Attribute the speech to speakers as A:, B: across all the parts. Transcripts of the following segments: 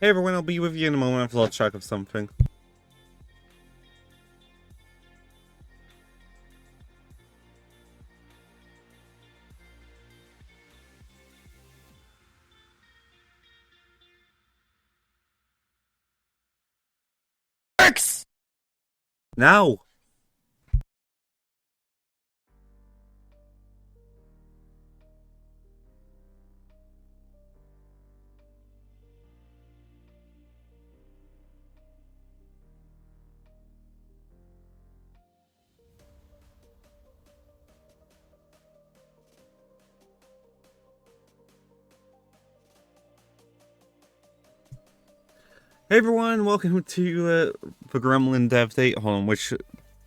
A: Hey everyone, I'll be with you in a moment. I've lost track of something. Works! Now! Hey everyone, welcome to the Gremlin dev date. Hold on, which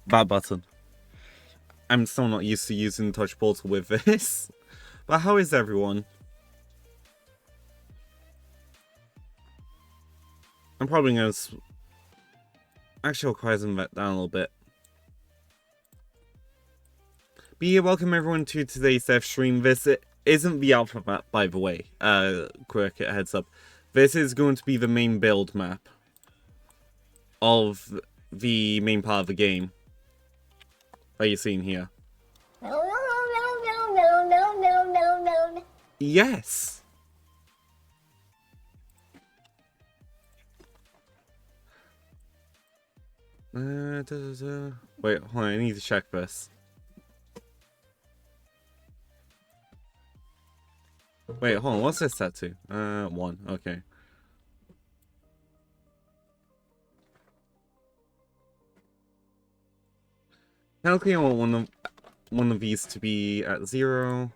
A: bad button? I'm still not used to using Touch Portal with this. But how is everyone? I'm probably going to actually require them back down a little bit. But yeah, welcome everyone to today's dev stream. This isn't the alpha map, by the way. Quick heads up. This is going to be the main build map of the main part of the game that you're seeing here. Yes! Wait, hold on, I need to check this. Wait, hold on, what's this set to? 1, okay. Technically, I want one of these to be at 0.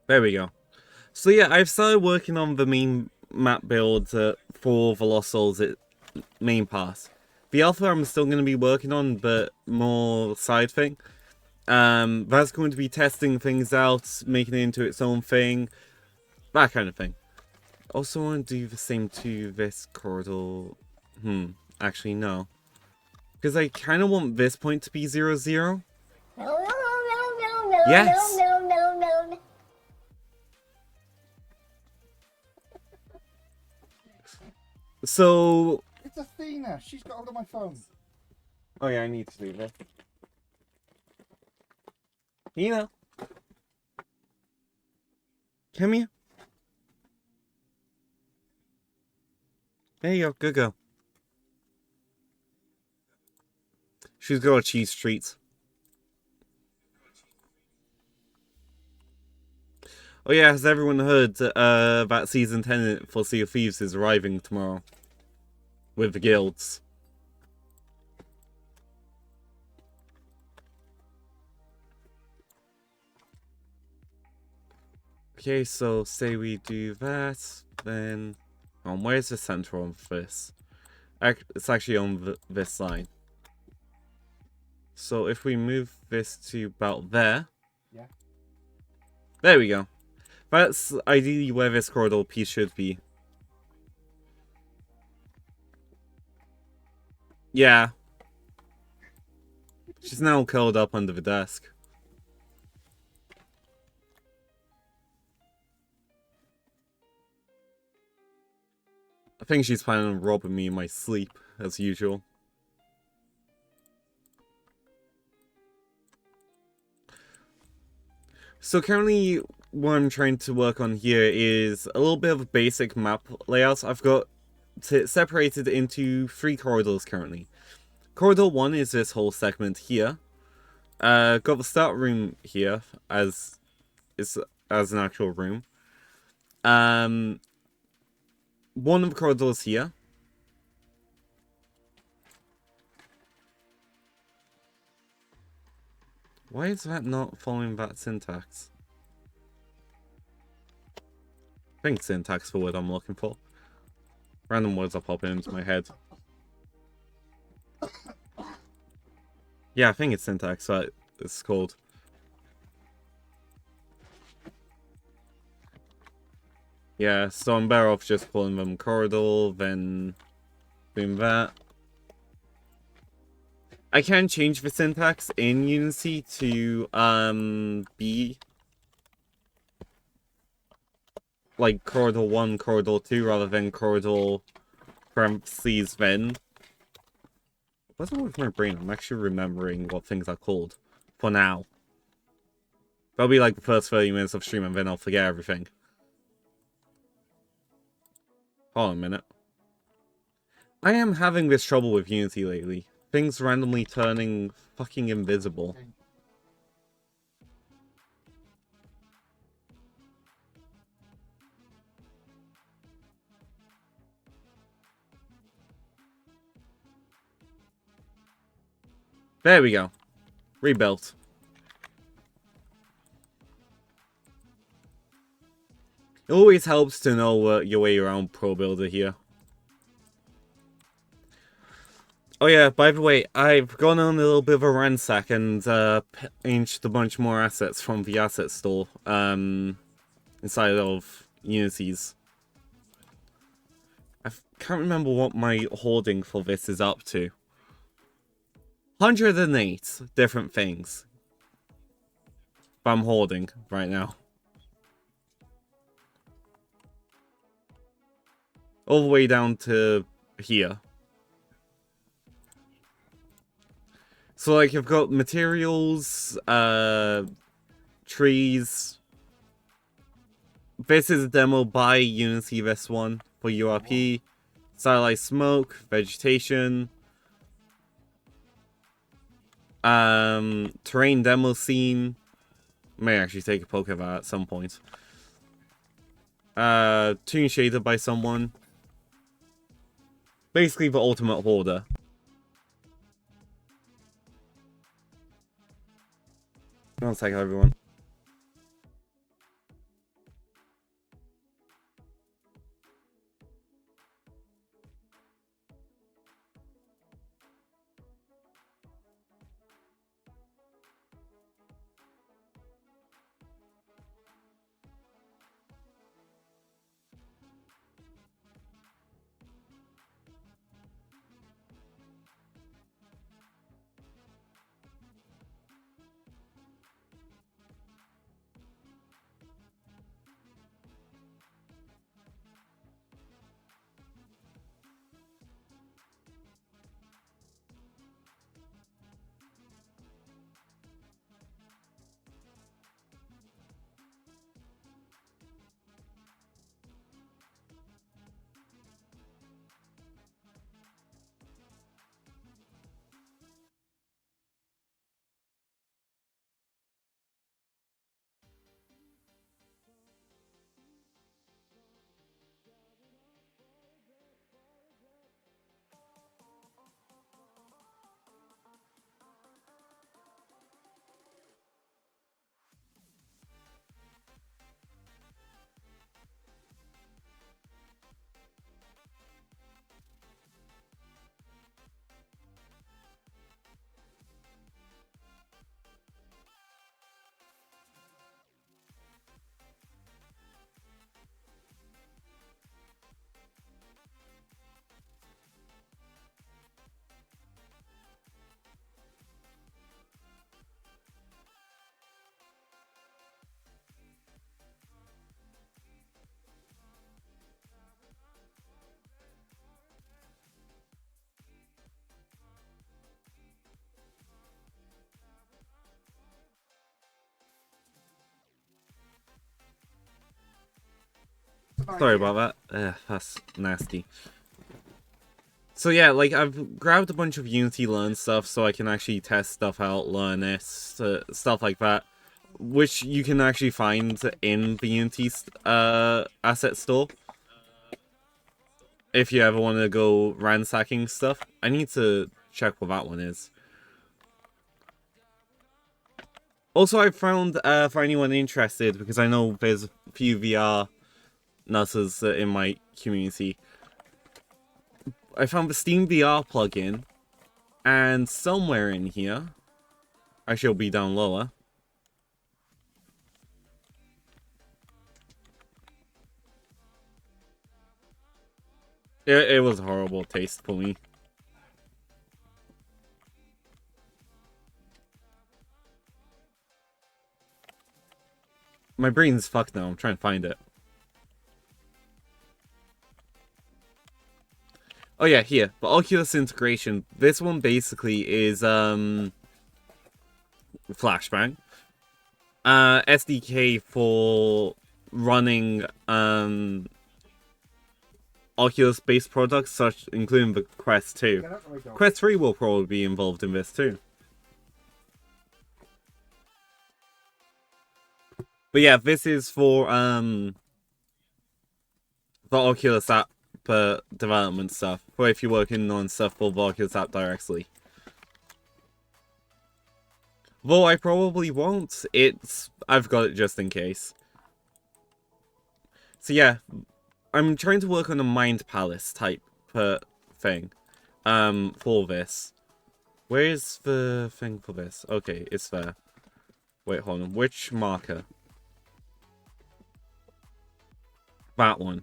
A: There we go. So yeah, I've started working on the main map build for the Lost Souls main pass. The alpha I'm still going to be working on, but more side thing. That's going to be testing things out, making it into its own thing, that kind of thing. Also want to do the same to this corridor. Actually no. Because I kind of want this point to be 0, 0. Yes! So...
B: It's Athena! She's got hold of my phone.
A: Oh yeah, I need to do this. Athena? Come here. There you go, good go. She's got cheese treats. Oh yeah, has everyone heard that Season 10 for Sea of Thieves is arriving tomorrow? With the guilds. Okay, so say we do that, then... where's the center of this? It's actually on this line. So if we move this to about there...
B: Yeah.
A: There we go. That's ideally where this corridor piece should be. Yeah. She's now curled up under the desk. I think she's planning on robbing me in my sleep, as usual. So currently, what I'm trying to work on here is a little bit of a basic map layout. I've got it separated into 3 corridors currently. Corridor 1 is this whole segment here. Got the start room here as an actual room. One of the corridors here. Why is that not following that syntax? I think syntax for what I'm looking for. Random words are popping into my head. Yeah, I think it's syntax, but it's called. Yeah, so I'm better off just calling them corridor than doing that. I can change the syntax in Unity to be like corridor 1, corridor 2 rather than corridor parentheses then. What's wrong with my brain? I'm actually remembering what things are called. For now. That'll be like the first 30 minutes of stream and then I'll forget everything. Hold on a minute. I am having this trouble with Unity lately. Things randomly turning fucking invisible. There we go. Rebuilt. It always helps to know your way around Pro Builder here. Oh yeah, by the way, I've gone on a little bit of a ransack and changed a bunch more assets from the asset store inside of Unity's. I can't remember what my hoarding for this is up to. 108 different things. But I'm hoarding right now. All the way down to here. So like you've got materials, trees. This is a demo by Unity, this one, for URP. Satellite smoke, vegetation. Terrain demo scene. May actually take a poke at that at some point. Toon shader by someone. Basically the ultimate hoarder. One second, everyone. Sorry about that. That's nasty. So yeah, like I've grabbed a bunch of Unity Learn stuff so I can actually test stuff out, learn it, stuff like that. Which you can actually find in the Unity asset store. If you ever want to go ransacking stuff. I need to check what that one is. Also, I found, for anyone interested, because I know there's a few VR nutters in my community, I found the Steam VR plugin, and somewhere in here, actually it'll be down lower, it was a horrible taste for me. My brain's fucked now, I'm trying to find it. Oh yeah, here. The Oculus integration. This one basically is Flashbang. SDK for running Oculus-based products, such including the Quest 2. Quest 3 will probably be involved in this too. But yeah, this is for the Oculus app development stuff, or if you're working on stuff for the Oculus app directly. Though I probably won't, I've got it just in case. So yeah, I'm trying to work on a Mind Palace type thing. For this. Where is the thing for this? Okay, it's there. Wait, hold on. Which marker? That one.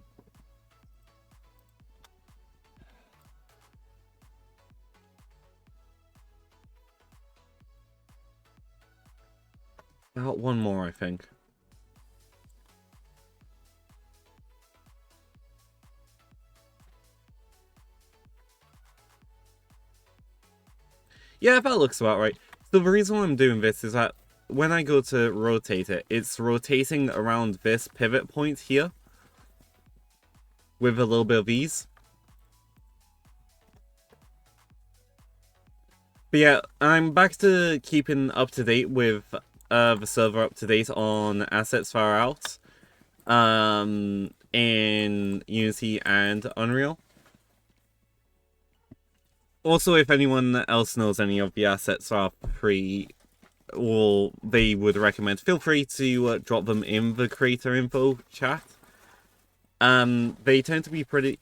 A: About one more, I think. Yeah, that looks about right. So the reason why I'm doing this is that when I go to rotate it, it's rotating around this pivot point here. With a little bit of ease. But yeah, I'm back to keeping up to date with the server up to date on assets far out. In Unity and Unreal. Also, if anyone else knows any of the assets are free, or they would recommend, feel free to drop them in the creator info chat. They tend to be pretty,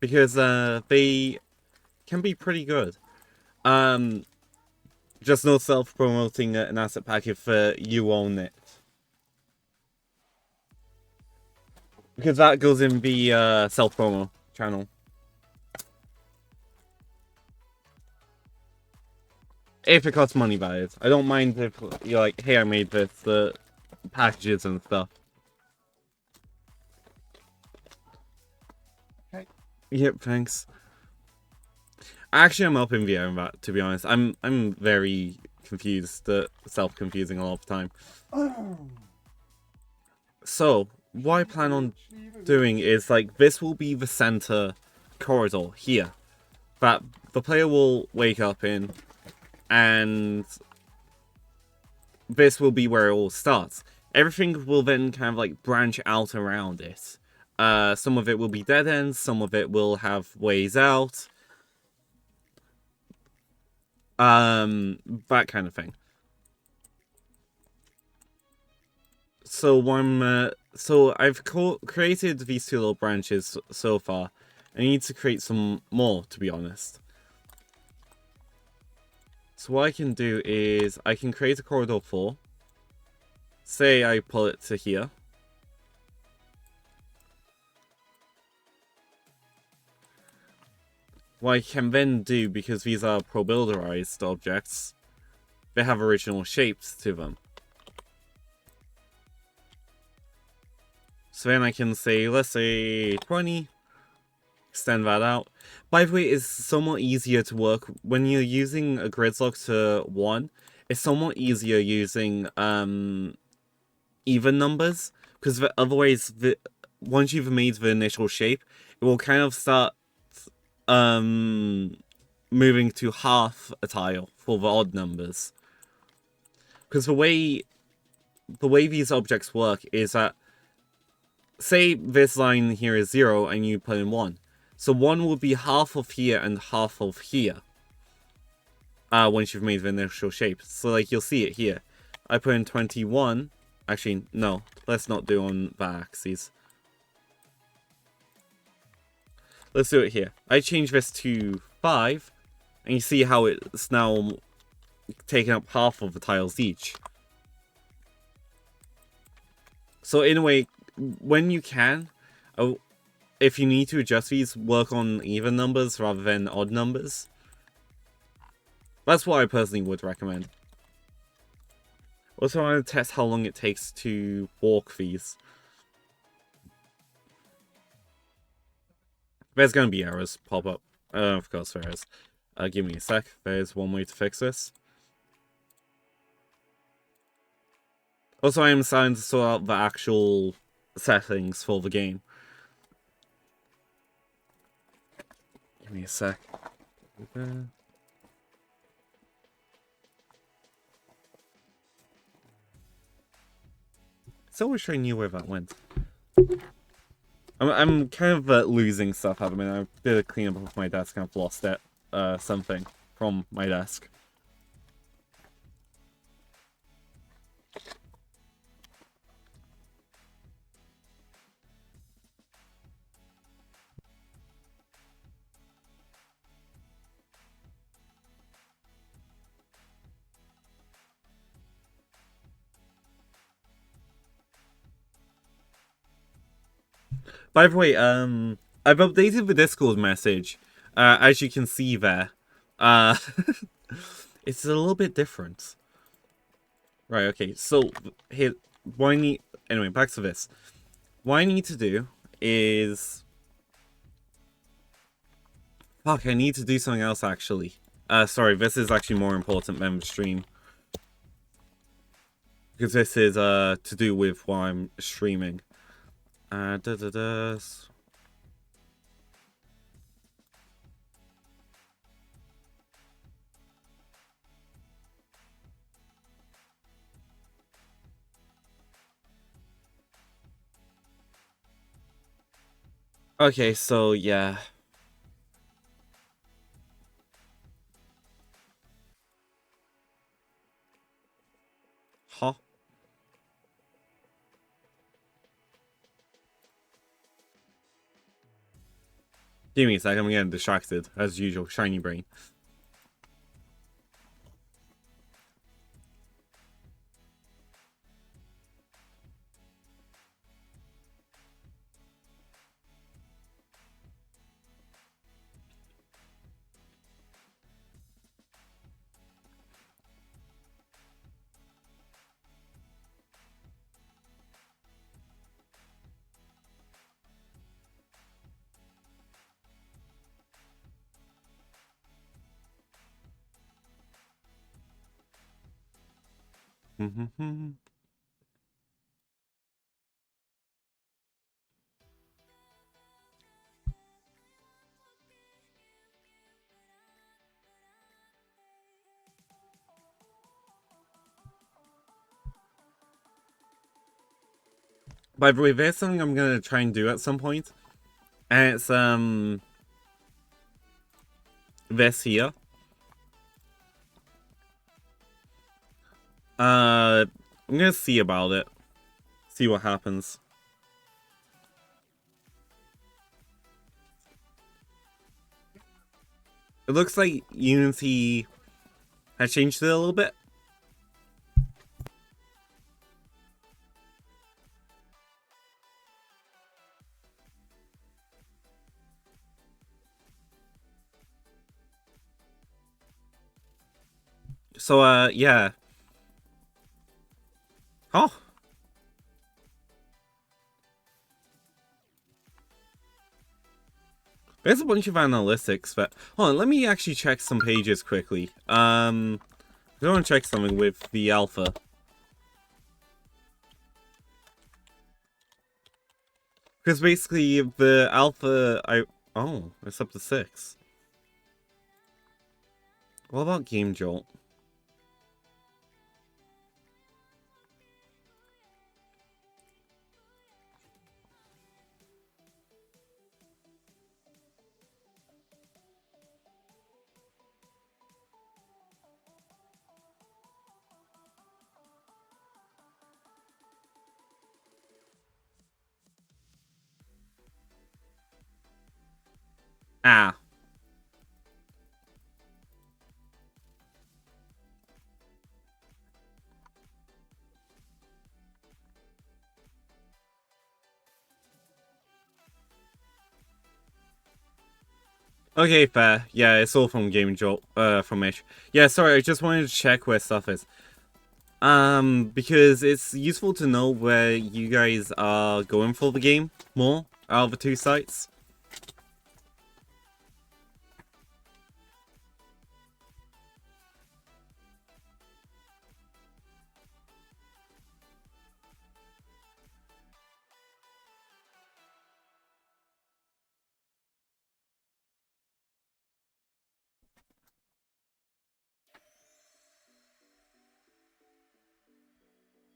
A: because they can be pretty good. Just no self-promoting an asset pack if you own it. Because that goes in the self-promo channel. If it costs money, that is. I don't mind if you're like, hey, I made this, the packages and stuff.
B: Okay.
A: Yep, thanks. Actually, I'm up in the air on that, to be honest. I'm very confused, self-confusing a lot of the time. So, what I plan on doing is, like, this will be the center corridor here. That the player will wake up in, and this will be where it all starts. Everything will then kind of like branch out around it. Some of it will be dead ends, some of it will have ways out. That kind of thing. So I've created these two little branches so far. I need to create some more, to be honest. So what I can do is I can create a corridor 4. Say I pull it to here. What I can then do, because these are pro-builderized objects, they have original shapes to them. So then I can say, let's say 20, extend that out. By the way, it's somewhat easier to work when you're using a gridlock to 1. It's somewhat easier using even numbers, because otherwise, once you've made the initial shape, it will kind of start moving to half a tile for the odd numbers. Because the way these objects work is that, say this line here is 0 and you put in 1. So 1 will be half of here and half of here. Once you've made the initial shape. So like you'll see it here. I put in 21. Actually, no. Let's not do on the axes. Let's do it here. I change this to 5. And you see how it's now taking up half of the tiles each. So in a way, when you can, if you need to adjust these, work on even numbers rather than odd numbers. That's what I personally would recommend. Also, I want to test how long it takes to walk these. There's going to be errors pop up. Of course there is. Give me a sec. There's one way to fix this. Also, I am starting to sort out the actual settings for the game. Give me a sec. So wish I knew where that went. I'm kind of losing stuff at the minute. I did a cleanup of my desk and I've lost it. Something from my desk. By the way, I've updated the Discord message. As you can see there, uh, it's a little bit different. Right. Okay. So here, what I need. Anyway, back to this. What I need to do is. Fuck, I need to do something else actually. Sorry, this is actually more important than the stream. Because this is, to do with what I'm streaming. Da da da. Okay, so yeah. Huh? Give me a sec, I'm getting distracted, as usual. Shiny brain. By the way, there's something I'm gonna try and do at some point. And it's, this here. I'm gonna see about it. See what happens. It looks like Unity has changed it a little bit. So, yeah. Oh. There's a bunch of analytics that... Hold on, let me actually check some pages quickly. I want to check something with the alpha. Because basically, the alpha... Oh, it's up to 6. What about Game Jolt? Ah. Okay, fair. Yeah, it's all from Game Jolt, from Ish. Yeah, sorry, I just wanted to check where stuff is. Because it's useful to know where you guys are going for the game more out of the two sites.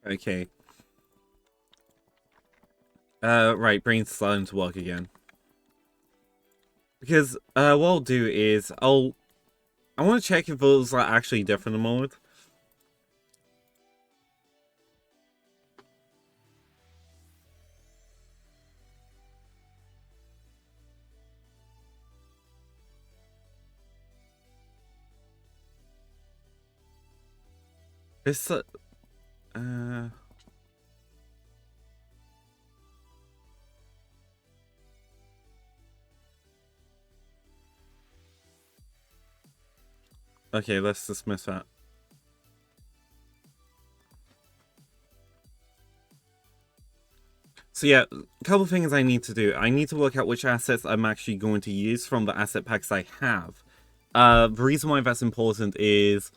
A: Okay. Right, brain's starting to work again. Because, what I'll do is, I want to check if those are actually different mode. It's, Okay, let's dismiss that. So yeah, a couple things I need to do. I need to work out which assets I'm actually going to use from the asset packs I have. The reason why that's important is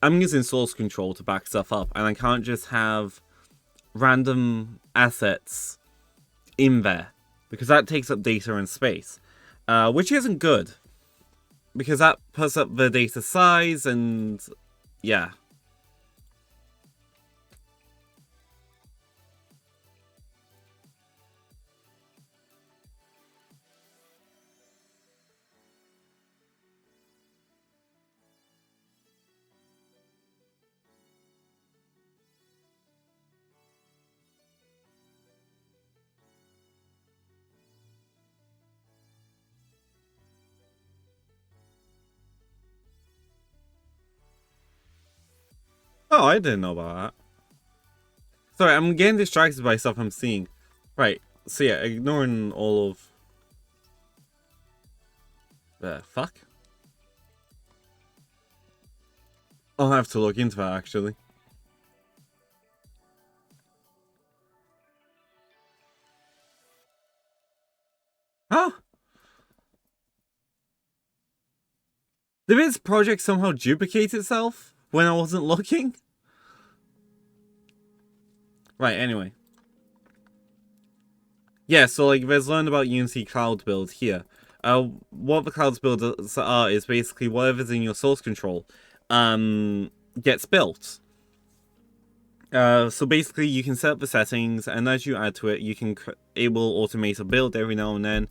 A: I'm using source control to back stuff up, and I can't just have random assets in there, because that takes up data and space, which isn't good, because that puts up the data size, and yeah. Oh, I didn't know about that. Sorry, I'm getting distracted by stuff I'm seeing. Right, so yeah, ignoring all of... The fuck? I'll have to look into that, actually. Huh? Did this project somehow duplicate itself when I wasn't looking? Right, anyway. Yeah, so like there's learn about Unity Cloud Build here. What the Cloud builds are is basically whatever's in your source control gets built. So basically you can set up the settings, and as you add to it, it will automate a build every now and then,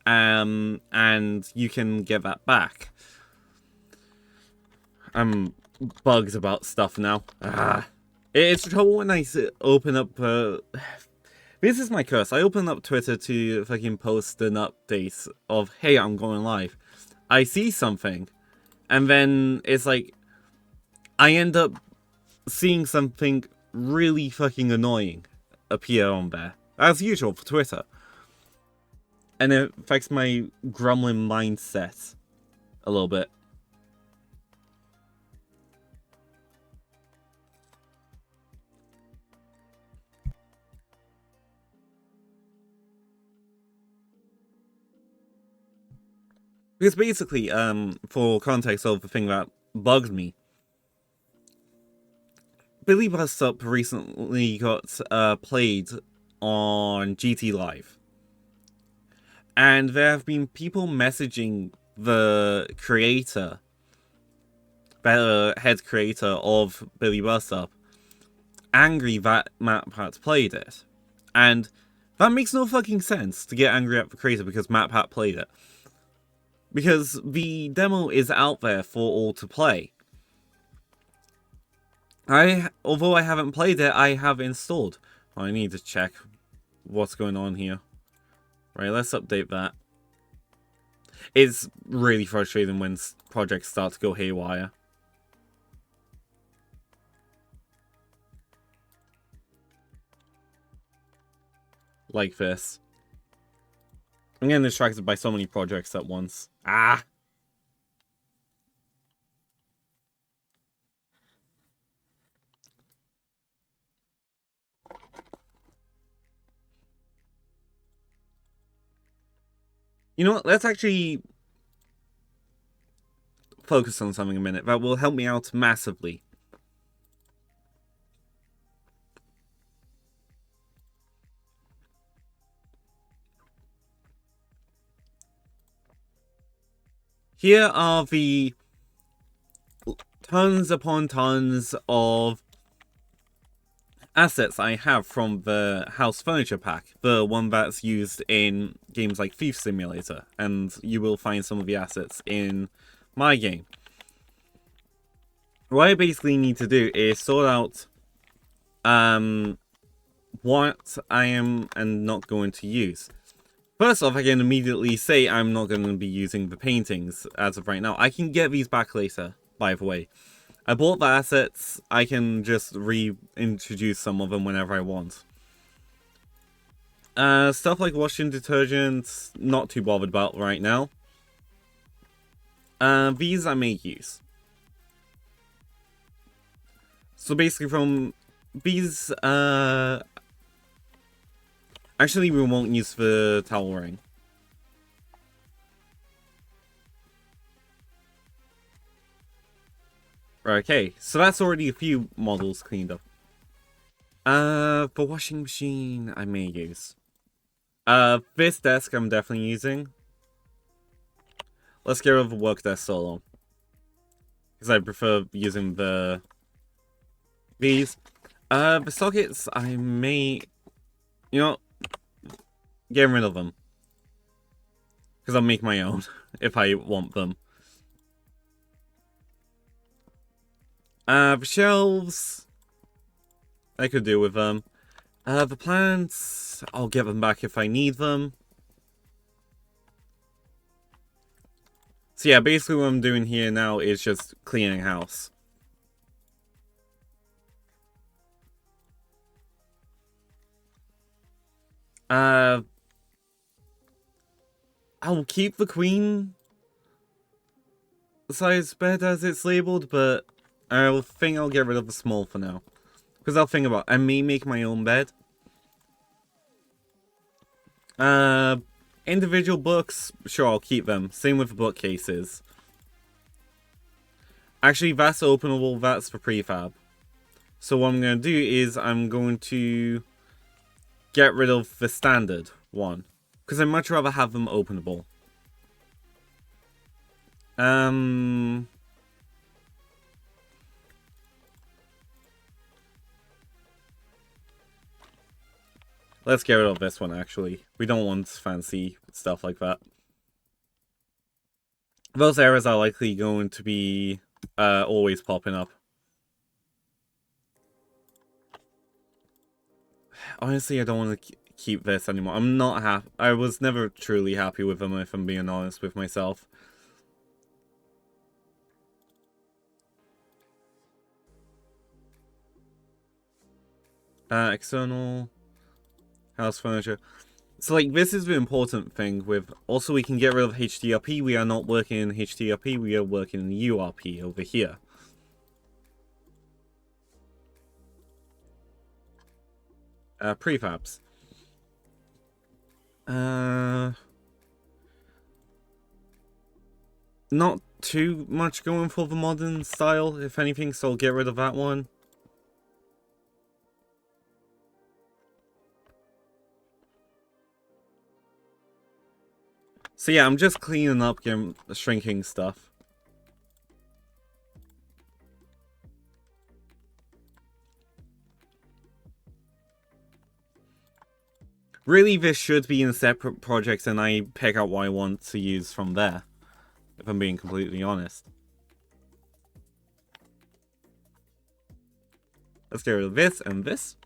A: and you can get that back. I'm bugged about stuff now. It's trouble when I open up... This is my curse. I open up Twitter to fucking post an update of, hey, I'm going live. I see something, and then it's like, I end up seeing something really fucking annoying appear on there, as usual for Twitter. And it affects my Gremlin mindset a little bit. Because basically, for context of the thing that bugged me, Billy Bust Up recently got played on GT Live. And there have been people messaging the creator, the head creator of Billy Bust Up, angry that MatPat played it. And that makes no fucking sense to get angry at the creator because MatPat played it. Because the demo is out there for all to play. Although I haven't played it, I have installed. I need to check what's going on here. Right, let's update that. It's really frustrating when projects start to go haywire. Like this. I'm getting distracted by so many projects at once. Ah! You know what? Let's actually focus on something a minute. That will help me out massively. Here are the tons upon tons of assets I have from the house furniture pack, the one that's used in games like Thief Simulator, and you will find some of the assets in my game. What I basically need to do is sort out what I am and not going to use. First off, I can immediately say I'm not going to be using the paintings as of right now. I can get these back later, by the way. I bought the assets, I can just reintroduce some of them whenever I want. Stuff like washing detergent, not too bothered about right now. These I may use. So basically from these, actually we won't use the towel ring. Okay, so that's already a few models cleaned up. For washing machine, I may use. This desk I'm definitely using. Let's get rid of the work desk solo. Because I prefer using these. The sockets, I may... You know, get rid of them. Because I'll make my own, if I want them. The shelves... I could do with them. The plants, I'll get them back if I need them. So yeah, basically what I'm doing here now is just cleaning house. I'll keep the queen size bed as it's labeled, but I think I'll get rid of the small for now. Because I'll think about, I may make my own bed. Individual books, sure, I'll keep them. Same with the bookcases. Actually, that's openable, that's for prefab. So what I'm going to do is I'm going to get rid of the standard one. Because I'd much rather have them openable. Let's get rid of this one, actually. We don't want fancy stuff like that. Those errors are likely going to be always popping up. Honestly, I don't want to keep this anymore. I'm not happy. I was never truly happy with them, if I'm being honest with myself. External house furniture. So, like, this is the important thing with... Also, we can get rid of HDRP. We are not working in HDRP. We are working in URP over here. Prefabs. Not too much going for the modern style, if anything, so I'll get rid of that one. So yeah, I'm just cleaning up, shrinking stuff. Really, this should be in separate projects and I pick out what I want to use from there. If I'm being completely honest. Let's get rid of this and this.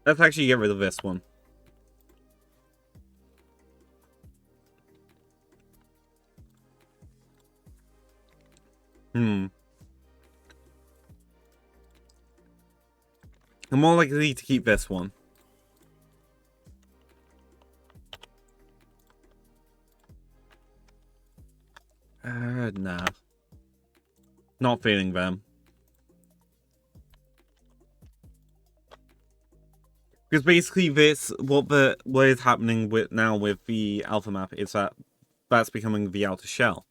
A: Let's actually get rid of this one. I'm more likely to keep this one. Nah. Not feeling them. Because basically this, what is happening with now with the alpha map is that that's becoming the outer shell.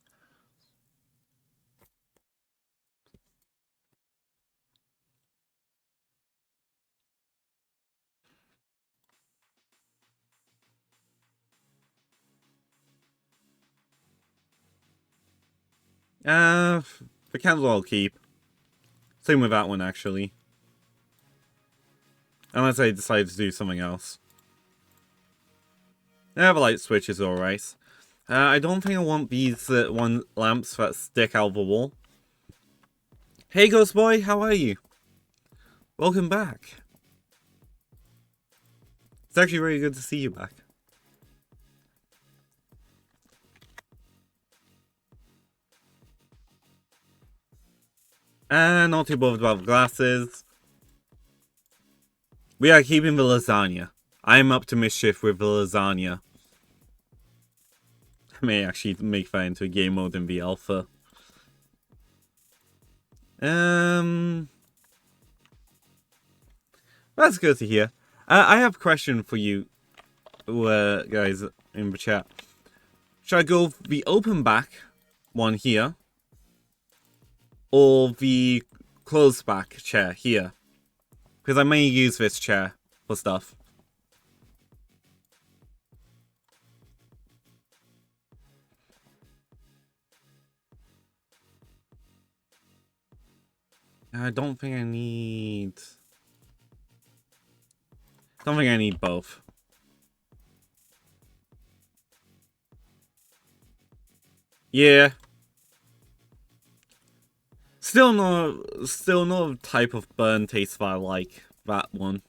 A: The candle I'll keep. Same with that one, actually. Unless I decide to do something else. Yeah, the light switch is alright. I don't think I want these one lamps that stick out of the wall. Hey, Ghost Boy, how are you? Welcome back. It's actually really good to see you back. And not too bothered about the glasses. We are keeping the lasagna. I'm up to mischief with the lasagna. I may actually make that into a game mode in the alpha. That's good to hear. I have a question for you, guys in the chat. Should I go the open back one here, or the closed back chair here? Because I may use this chair for stuff. I don't think I need... Don't think I need both. Yeah. Still no type of burn taste that I like. That one.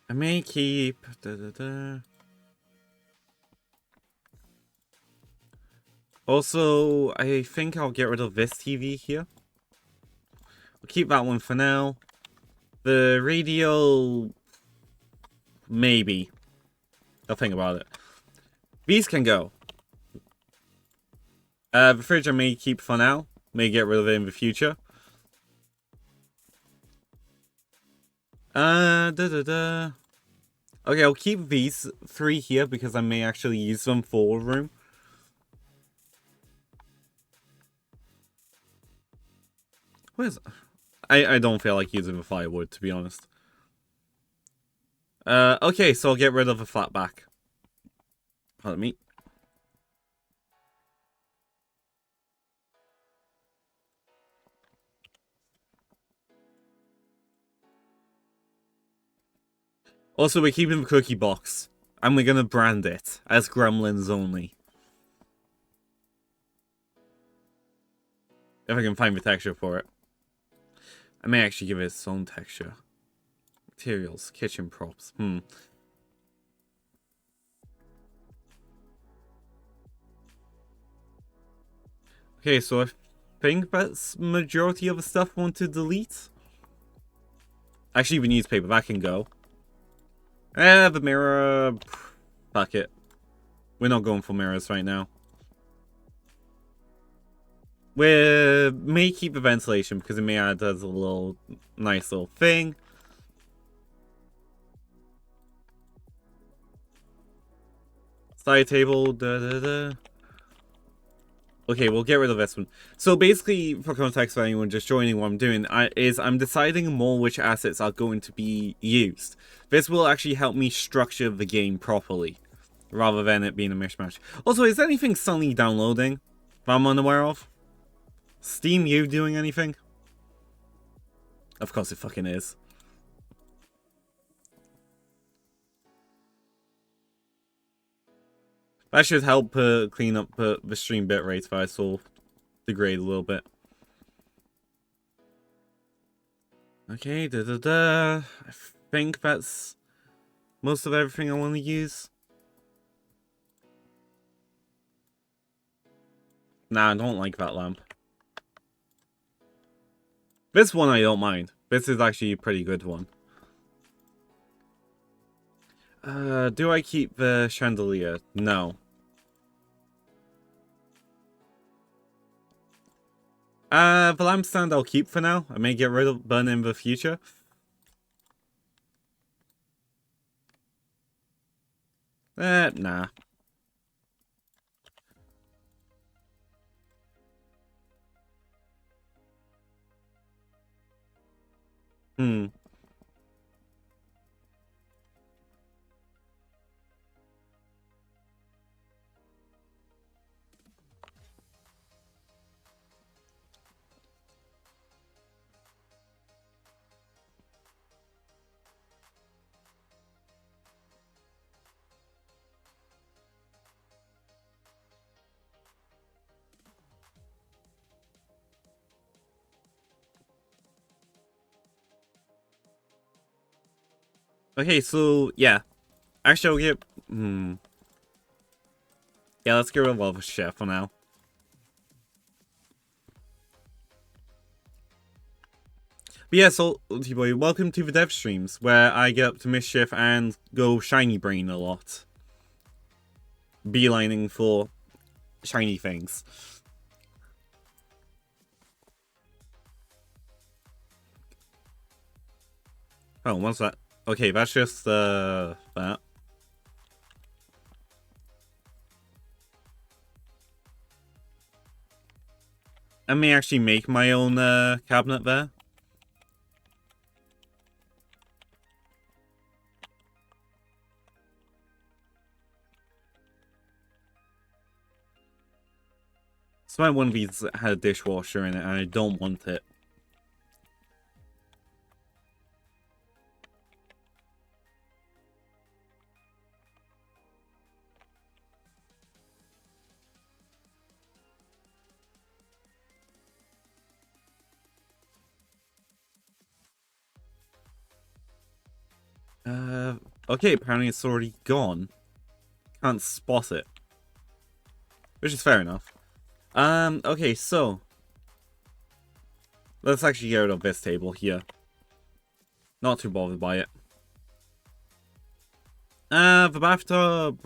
A: I may keep... Also, I think I'll get rid of this TV here. We'll keep that one for now. The radio... Maybe. I'll think about it. These can go. The fridge I may keep for now. May get rid of it in the future. Okay, I'll keep these 3 here because I may actually use them for a room. Where's... I don't feel like using the firewood, to be honest. Okay, so I'll get rid of the flat back. Pardon me. Also, we're keeping the cookie box. And we're gonna brand it as Gremlins only. If I can find the texture for it. I may actually give it its own texture. Materials, kitchen props. Okay, so I think that's majority of the stuff I want to delete. Actually, the newspaper, that can go. The mirror... Fuck it. We're not going for mirrors right now. We may keep the ventilation because it may add as a little nice little thing. Side table, Okay, we'll get rid of this one. So basically, for context for anyone just joining, what I'm doing is I'm deciding more which assets are going to be used. This will actually help me structure the game properly, rather than it being a mishmash. Also, is anything suddenly downloading that I'm unaware of? Steam U doing anything? Of course it fucking is. That should help clean up the stream bitrate that I saw degrade a little bit. Okay, I think that's most of everything I want to use. Nah, I don't like that lamp. This one I don't mind. This is actually a pretty good one. Do I keep the chandelier? No. The lampstand I'll keep for now. I may get rid of burn in the future. Nah. Okay, so, yeah. Actually, I'll get... Yeah, let's get rid of Lava Chef for now. But yeah, so, boy, welcome to the dev streams, where I get up to mischief and go shiny brain a lot. Beelining for shiny things. Oh, what's that? Okay, that's just, that. I may actually make my own, cabinet there. So one of these had a dishwasher in it, and I don't want it. Okay, apparently it's already gone. Can't spot it. Which is fair enough. Okay, so. Let's actually get rid of this table here. Not too bothered by it. The bathtub,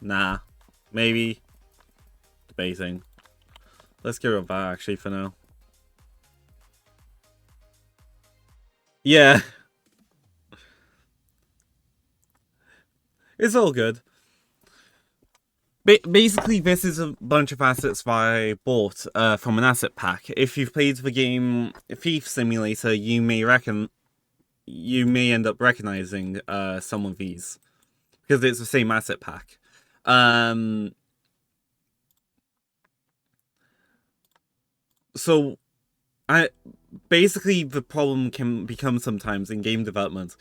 A: nah. Maybe. Debating. Let's get rid of that actually for now. Yeah. It's all good. Basically, this is a bunch of assets that I bought from an asset pack. If you've played the game Thief Simulator, you may end up recognizing some of these because it's the same asset pack. So, basically the problem can become sometimes in game development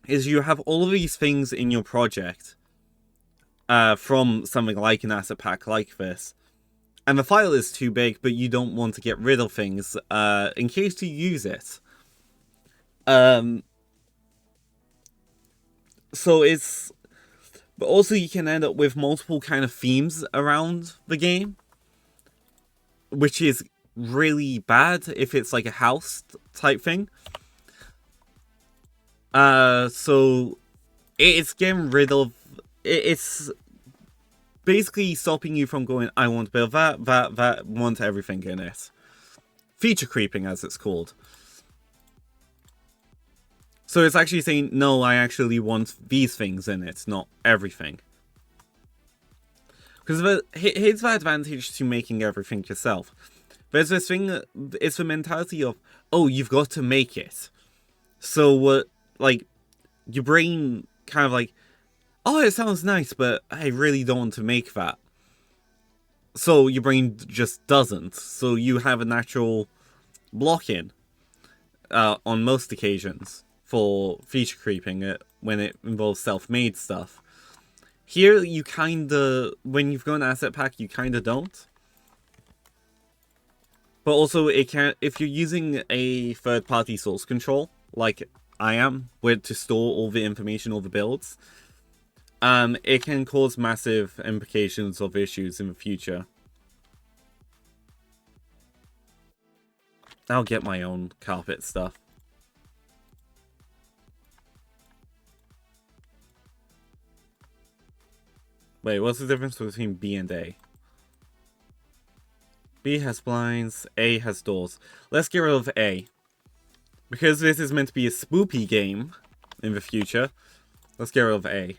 A: is you have all of these things in your project. From something like an asset pack like this. And the file is too big, but you don't want to get rid of things in case you use it. So it's... But also you can end up with multiple kind of themes around the game. Which is really bad if it's like a house type thing. So it's getting rid of... It's basically stopping you from going, I want to build that, want everything in it. Feature creeping, as it's called. So it's actually saying, no, I actually want these things in it, not everything. Because here's the advantage to making everything yourself. There's this thing, it's the mentality of, oh, you've got to make it. So, like, your brain kind of like, oh, it sounds nice, but I really don't want to make that. So your brain just doesn't. So you have a natural block-in on most occasions for feature creeping when it involves self-made stuff. Here, you kinda, when you've got an asset pack, you kinda don't. But also, it can, if you're using a third-party source control, like I am, where to store all the information, all the builds, it can cause massive implications of issues in the future. I'll get my own carpet stuff. Wait, what's the difference between B and A? B has blinds, A has doors. Let's get rid of A. Because this is meant to be a spoopy game in the future, let's get rid of A.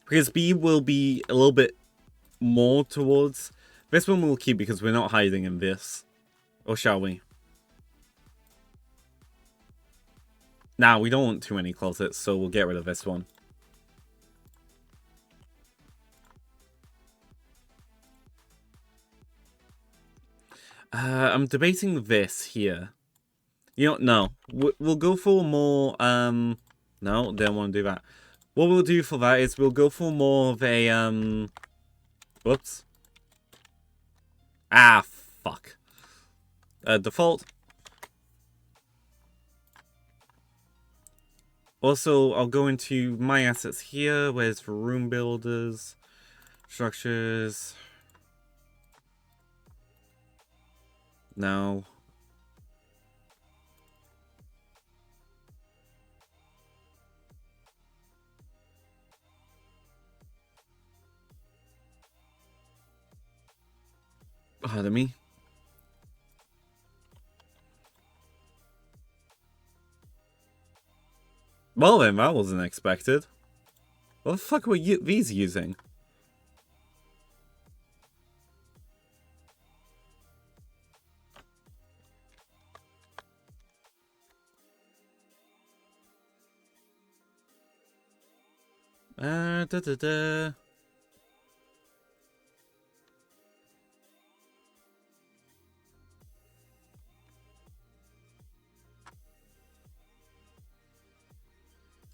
A: Because B will be a little bit more towards... This one we'll keep because we're not hiding in this. Or shall we? Nah, we don't want too many closets, so we'll get rid of this one. I'm debating this here. You know, no. We'll go for more, no, don't want to do that. What we'll do for that is we'll go for more of a, whoops. Ah, fuck. Default. Also, I'll go into my assets here. Where's room builders? Structures. No. Pardon me. Well then, that wasn't expected. What the fuck were these using? Da da da.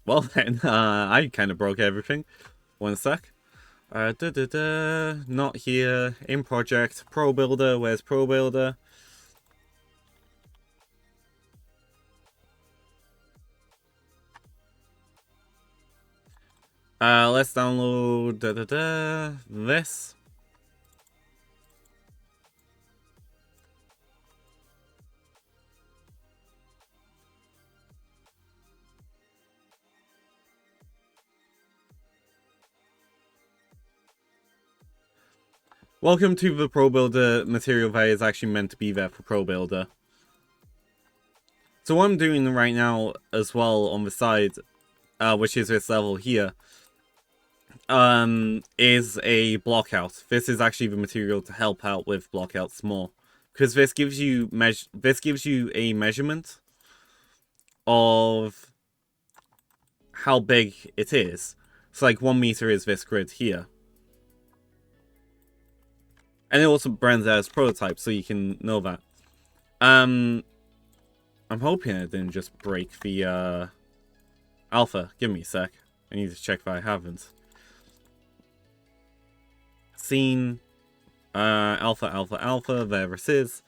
A: Well then, I kind of broke everything. One sec. Da da da. Not here. In project. Pro Builder. Where's Pro Builder? Let's download this. Welcome to the Pro Builder material that is actually meant to be there for Pro Builder. So what I'm doing right now as well on the side, which is this level here, is a blockout. This is actually the material to help out with blockouts more, because this gives you a measurement of how big it is. So like 1 meter is this grid here. And it also brands out as prototype, so you can know that. I'm hoping it didn't just break the alpha. Give me a sec. I need to check if I haven't. Scene. Alpha, alpha, alpha. There it is.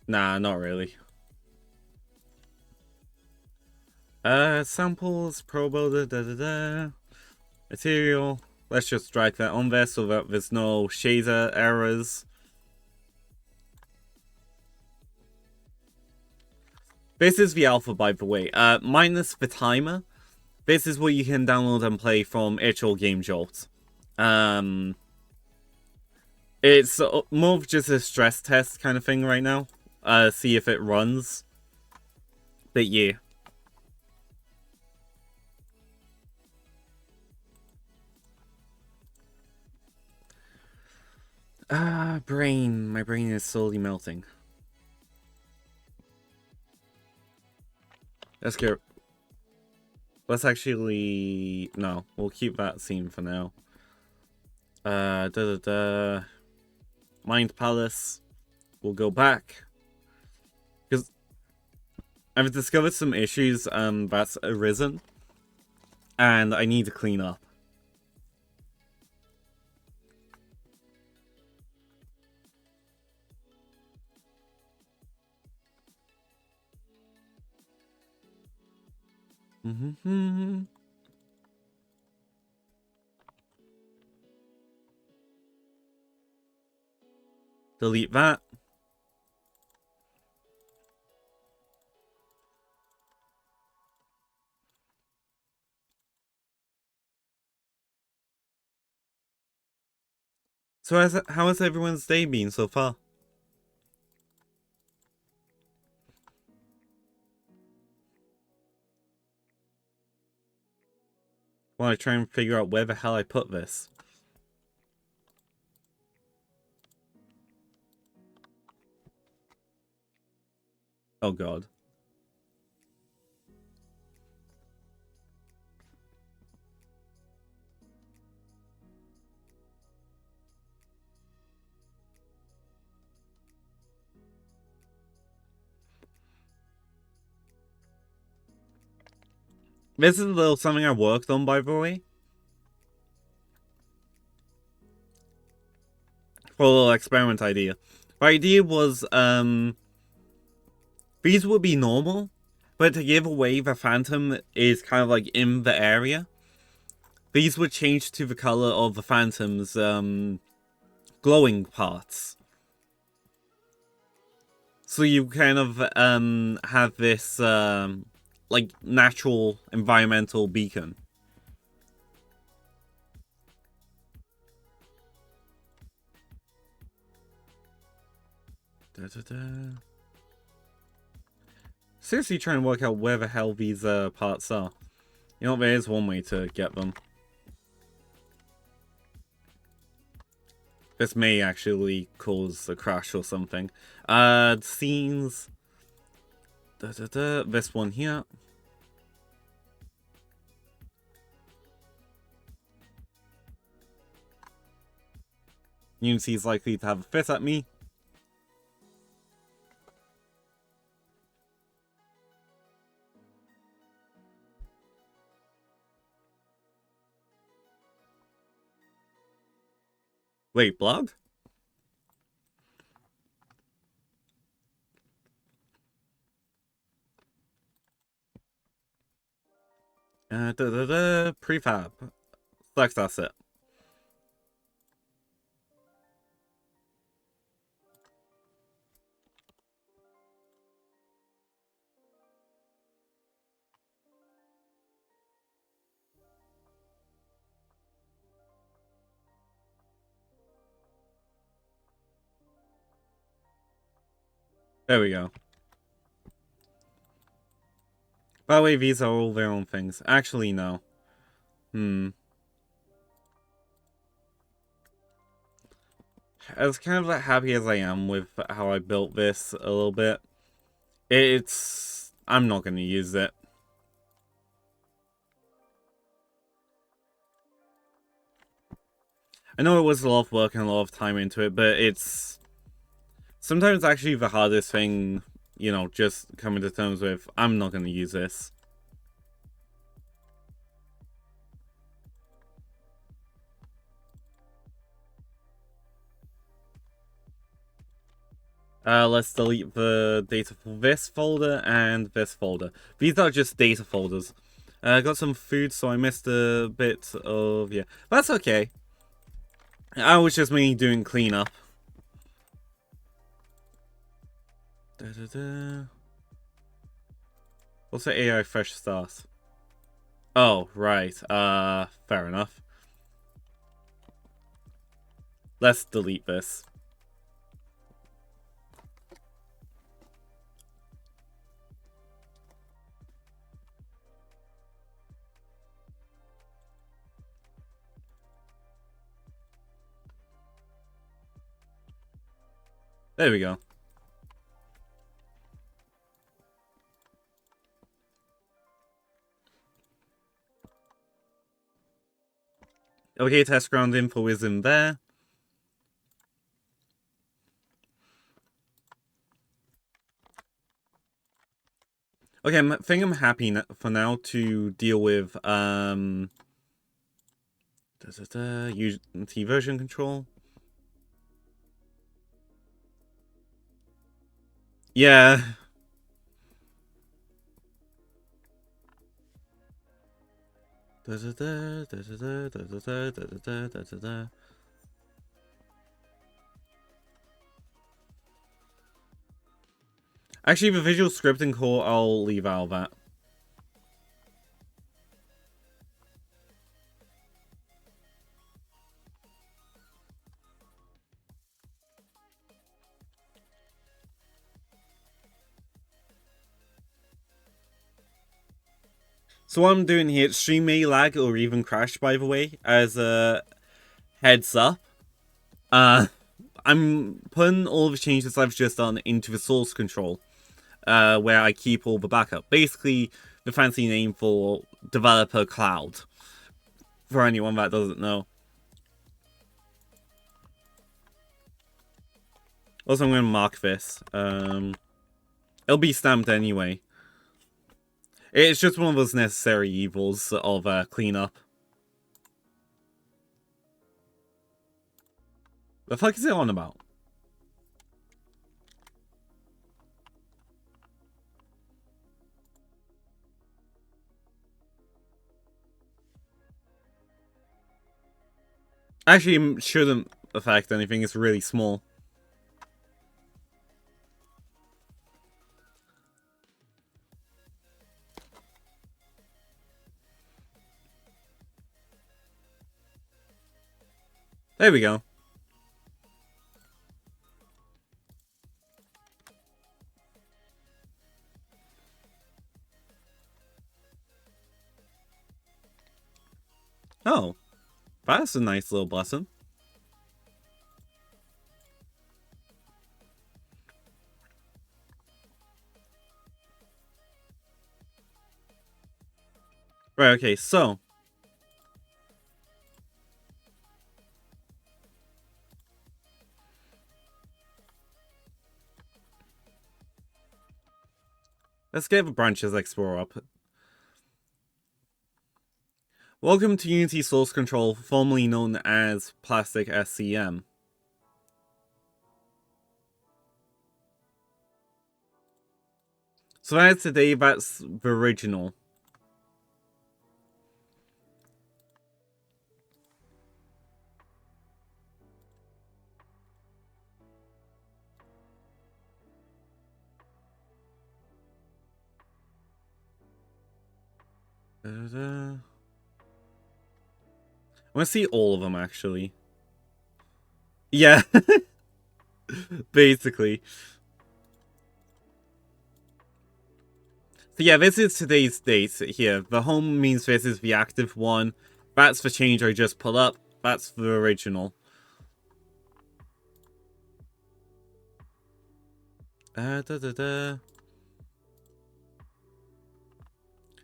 A: Nah, not really. Samples, Pro Builder, da. Material. Let's just drag that on there so that there's no shader errors. This is the alpha, by the way. Minus the timer. This is what you can download and play from actual Game Jolt. It's more of just a stress test kind of thing right now. See if it runs. But yeah. Brain. My brain is slowly melting. Let's actually... No, we'll keep that scene for now. Mind Palace. We'll go back. Because I've discovered some issues that's arisen. And I need to clean up. Delete that. So how has everyone's day been so far? While I try and figure out where the hell I put this. Oh god. This is a little something I worked on, by the way. For a little experiment idea. The idea was, these would be normal, but to give away the Phantom is kind of like in the area. these would change to the color of the Phantom's glowing parts. So you kind of have this like natural environmental beacon. Da, da, da. Seriously trying to work out where the hell these parts are. You know, there is one way to get them. This may actually cause a crash or something. Scenes. Da, da, da. This one here. Unity is likely to have a fit at me. Wait, blood? Da, da, da. Prefab. Select asset. There we go. By the way, these are all their own things. Actually, no. As kind of like happy as I am with how I built this a little bit, I'm not going to use it. I know it was a lot of work and a lot of time into it, but it's sometimes actually the hardest thing, you know, just coming to terms with, I'm not going to use this. Let's delete the data for this folder and this folder. These are just data folders. I got some food, so I missed a bit of, yeah. That's okay. I was just mainly doing cleanup. Da, da, da. What's the AI fresh start? Oh, right. Fair enough. Let's delete this. There we go. Okay, test ground info is in there. Okay, I think I'm happy for now to deal with Unity version control. Yeah. Actually, the visual scripting core, I'll leave out of that. So what I'm doing here, stream may lag or even crash, by the way, as a heads up. I'm putting all the changes I've just done into the source control, where I keep all the backup. Basically, the fancy name for developer cloud, for anyone that doesn't know. Also, I'm going to mark this. It'll be stamped anyway. It's just one of those necessary evils of cleanup. The fuck is it on about? Actually, it shouldn't affect anything. It's really small. There we go. Oh, that's a nice little button. Right, okay, so. Let's get the branches explorer up. Welcome to Unity Source Control, formerly known as Plastic SCM. So as today, that's the original. I want to see all of them, actually. Yeah. Basically. So yeah, this is today's date here. The home means this is the active one. That's the change I just put up. That's the original.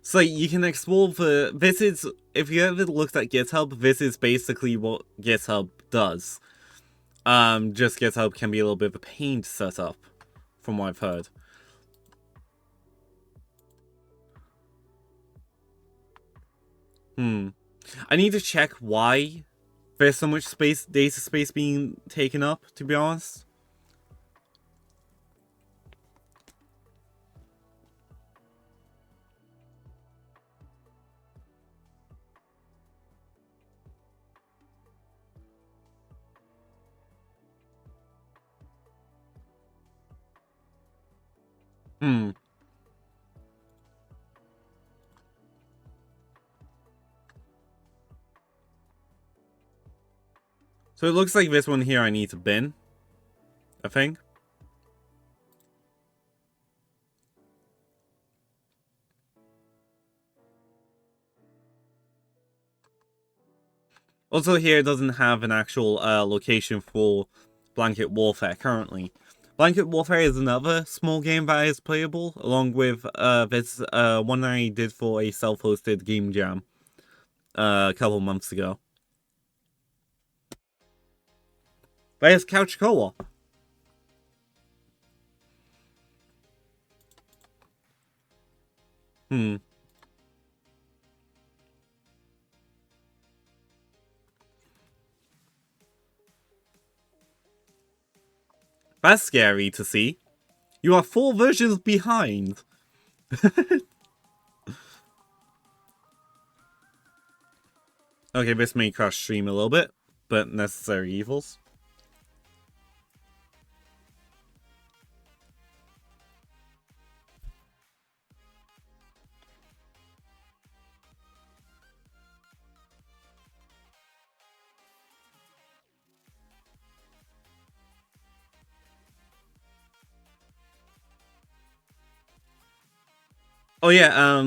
A: So you can explore the... This is... If you ever looked at GitHub, this is basically what GitHub does. Just GitHub can be a little bit of a pain to set up, from what I've heard. I need to check why there's so much data space being taken up, to be honest. So it looks like this one here I need to bin, I think. Also here it doesn't have an actual location for Blanket Warfare currently. Blanket Warfare is another small game that is playable, along with this one I did for a self-hosted game jam a couple months ago. But it's couch co-op. That's scary to see. You are 4 versions behind. Okay, this may crash stream a little bit, but necessary evils. Oh yeah,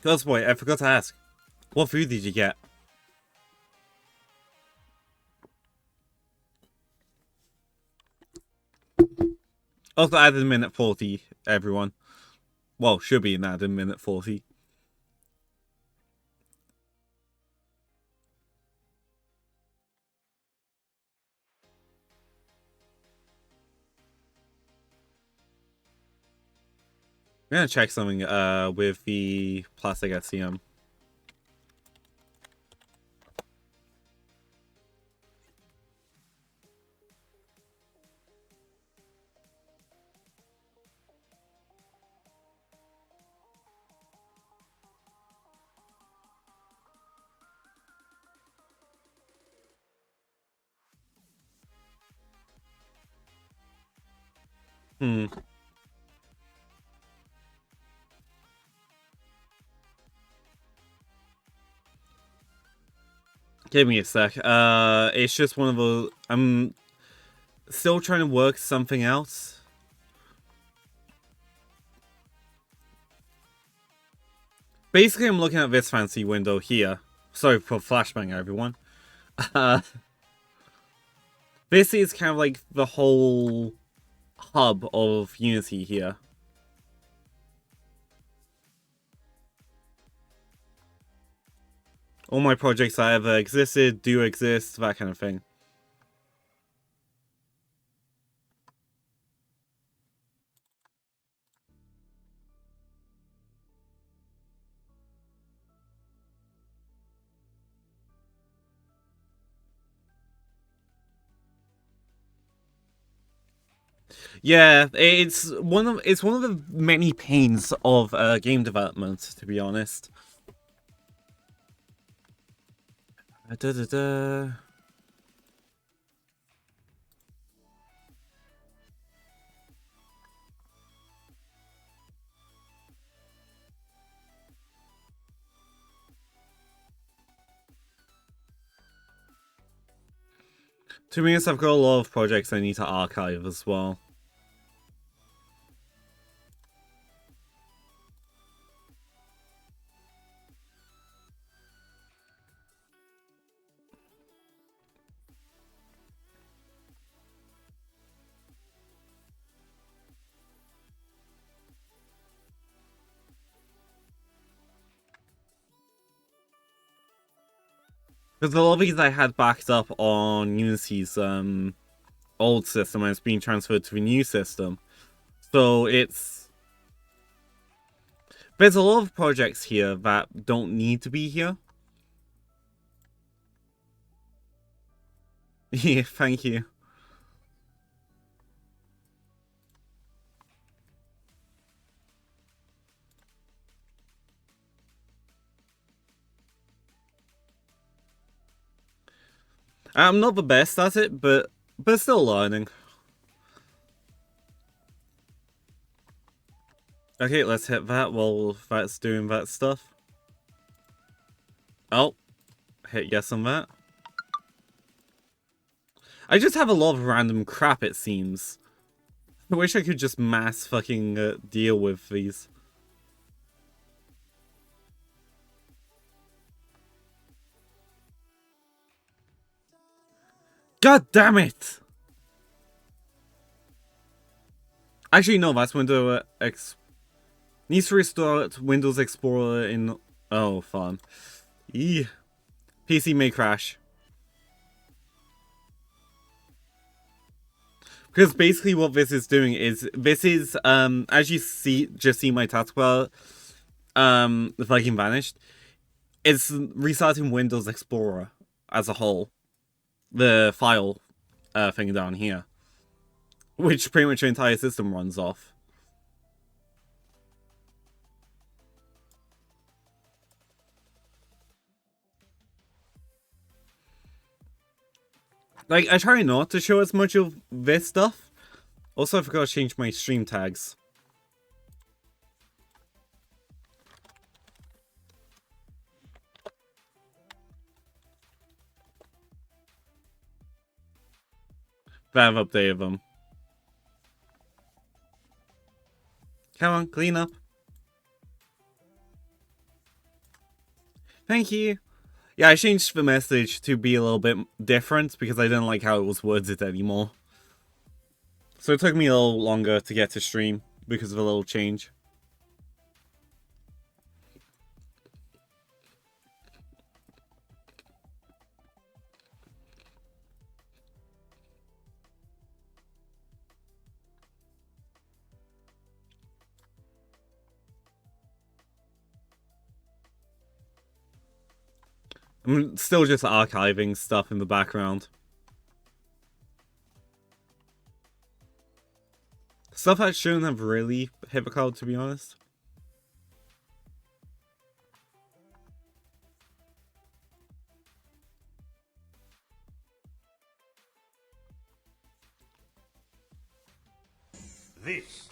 A: Ghost Boy, I forgot to ask. What food did you get? Also added minute 40, everyone. Well, should be an added minute 40. I'm gonna check something with the plastic SCM. Hmm. Give me a sec. It's just one of those. I'm still trying to work something else. Basically, I'm looking at this fancy window here. Sorry for flashbang, everyone. Uh, this is kind of like the whole hub of Unity here. All my projects that ever existed, do exist, that kind of thing. Yeah, it's one of the many pains of game development, to be honest. Da, da, da. To be honest, I've got a lot of projects I need to archive as well. Because a lot of these I had backed up on Unity's old system and it's being transferred to the new system. So there's a lot of projects here that don't need to be here. Yeah, thank you. I'm not the best at it, but still learning. Okay, let's hit that while that's doing that stuff. Oh, hit yes on that. I just have a lot of random crap, it seems. I wish I could just mass fucking deal with these. God damn it! Actually, no, that's Windows X. Needs to restore Windows Explorer in. Oh, fun. Eee. PC may crash. Because basically what this is doing is, this is, as you just see my taskbar, the Viking vanished. It's restarting Windows Explorer as a whole. The file thing down here. Which pretty much the entire system runs off. Like, I try not to show as much of this stuff. Also, I forgot to change my stream tags. But I've updated them. Come on, clean up. Thank you. Yeah, I changed the message to be a little bit different because I didn't like how it was worded anymore. So it took me a little longer to get to stream because of a little change. I'm still just archiving stuff in the background. Stuff that shouldn't have really hit the cloud, to be honest.
C: This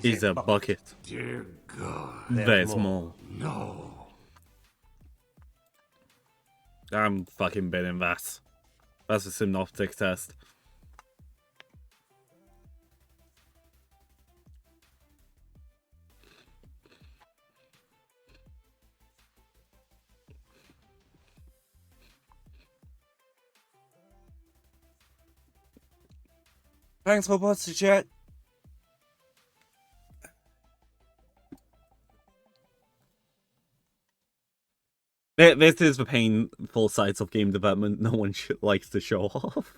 A: Is a bucket.
C: Dear God.
A: There's more.
C: No.
A: I'm fucking betting that. That's a synoptic test. Thanks for watching, chat. This is the painful sides of game development no one likes to show off.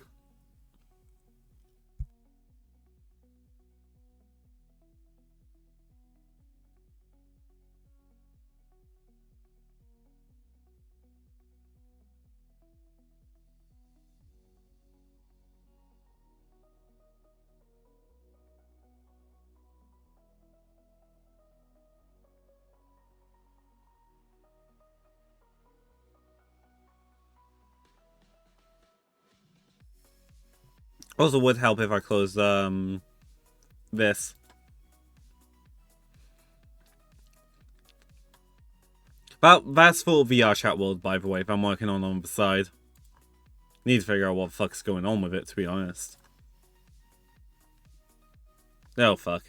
A: Also would help if I close this. That's for VR chat world, by the way, if I'm working on the side. Need to figure out what the fuck's going on with it, to be honest. Oh fuck.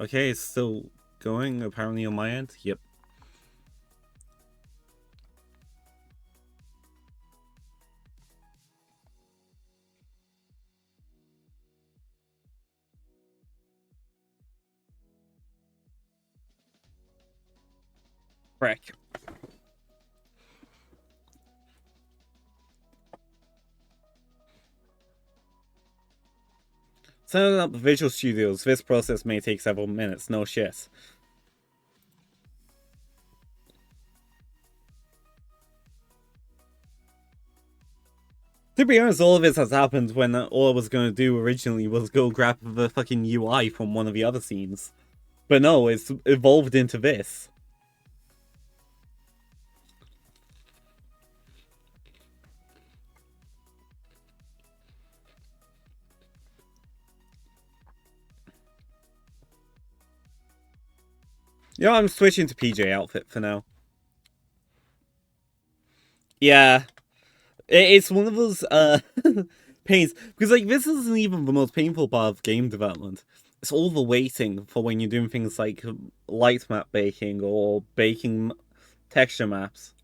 A: Okay, it's still going apparently on my end. Yep. Frick. Setting up Visual Studios, this process may take several minutes, no shit. To be honest, all of this has happened when all I was going to do originally was go grab the fucking UI from one of the other scenes. But no, it's evolved into this. Yeah, I'm switching to PJ outfit for now. Yeah. It's one of those pains. Because like this isn't even the most painful part of game development. It's all the waiting for when you're doing things like light map baking or baking texture maps.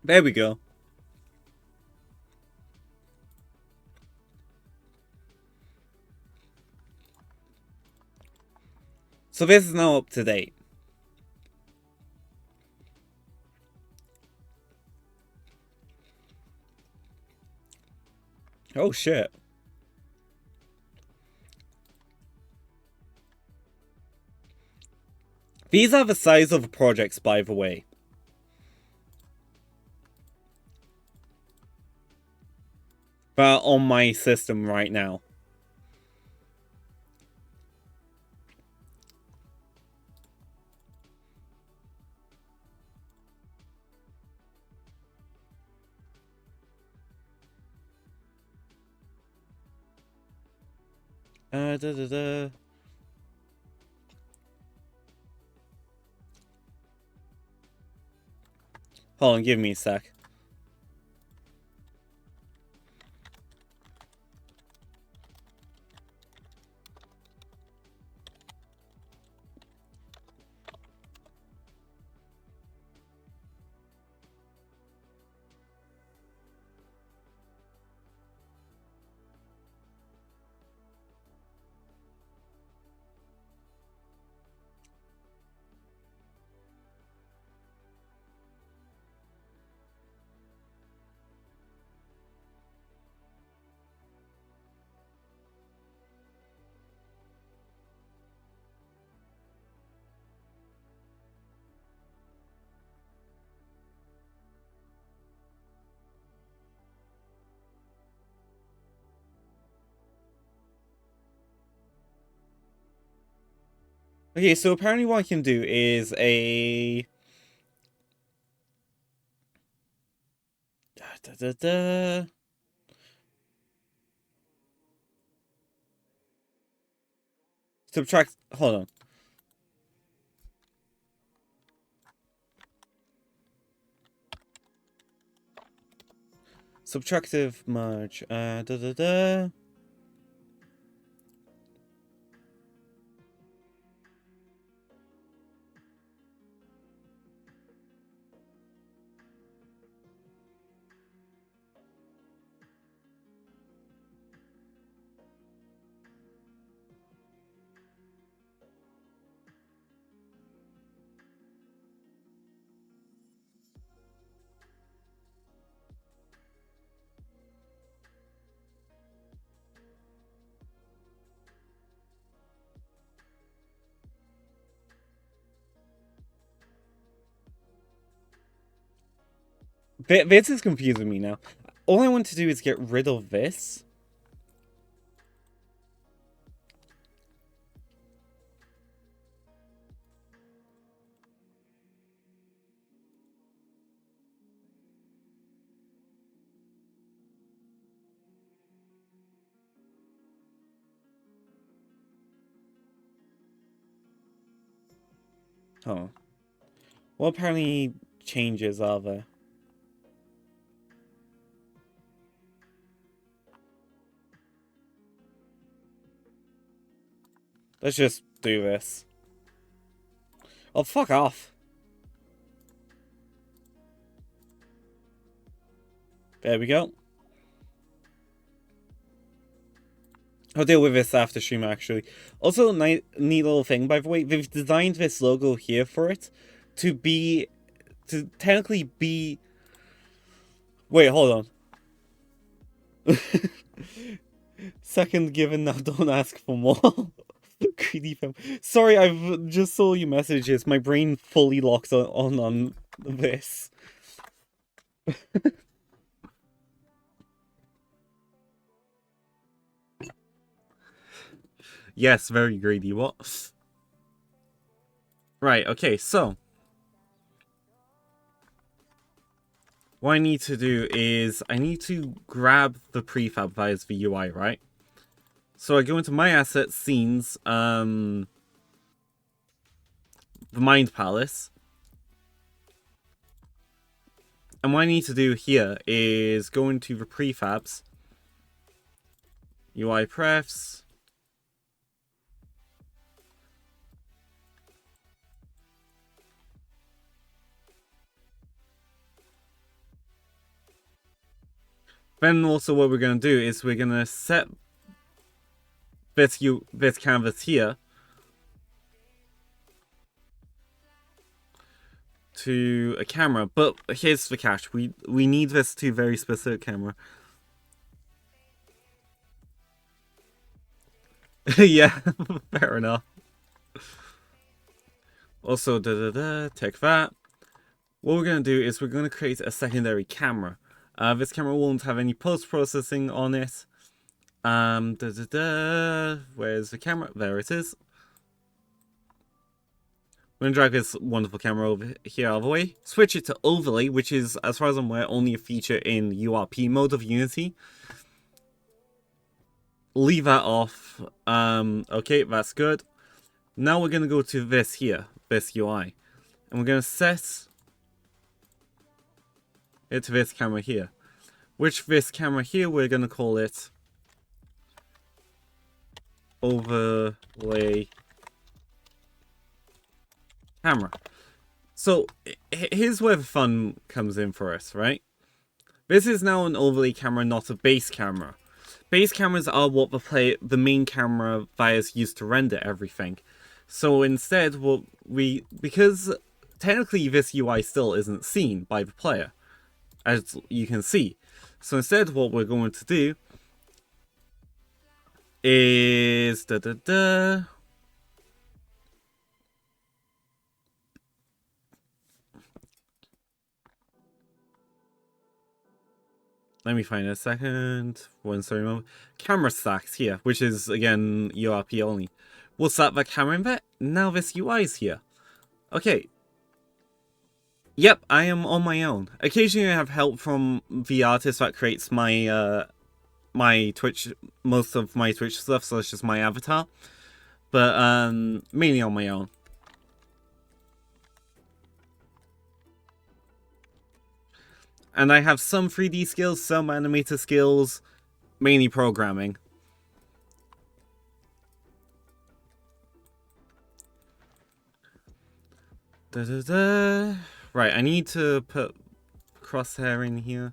A: There we go. So this is now up to date. Oh shit. These are the size of the projects, by the way. That are on my system right now. Da, da, da. Hold on, give me a sec. Okay, so apparently what I can do is a... Da, da, da. Subtract... Hold on. Subtractive merge. Da, da, da. This is confusing me now. All I want to do is get rid of this. Oh. What apparently changes are there? Let's just do this. Oh, fuck off. There we go. I'll deal with this after stream, actually. Also, neat little thing, by the way. They've designed this logo here for it to be... to technically be... Wait, hold on. Second given, now don't ask for more. Greedy fam. Sorry, I've just saw your messages. My brain fully locks on this. Yes, very greedy. What? Right, okay, so what I need to do is I need to grab the prefab via the UI, right? So I go into my assets, scenes, the Mind Palace. And what I need to do here is go into the prefabs, UI prefs, then also what we're going to do is we're going to set this canvas here to a camera, but here's the catch. We need this to a very specific camera. Yeah, fair enough. Also, take that. What we're going to do is we're going to create a secondary camera. This camera won't have any post-processing on it. Where's the camera? There it is. I'm going to drag this wonderful camera over here out of the way. Switch it to overlay, which is, as far as I'm aware, only a feature in URP mode of Unity. Leave that off. Okay, that's good. Now we're going to go to this here, this UI. And we're going to set it to this camera here. Which this camera here, we're going to call it overlay camera. So here's where the fun comes in for us, right? This is now an overlay camera, not a base camera. Base cameras are what the main camera vias use to render everything. So instead, because technically this UI still isn't seen by the player, as you can see. So instead, what we're going to do is let me find a second. One sorry moment. Camera stacks here, which is again URP only. We'll set the camera in there. now this UI is here. Okay. Yep, I am on my own. Occasionally I have help from the artist that creates my my Twitch, most of my Twitch stuff, so it's just my avatar. But mainly on my own. And I have some 3D skills, some animator skills, mainly programming. Right, I need to put crosshair in here.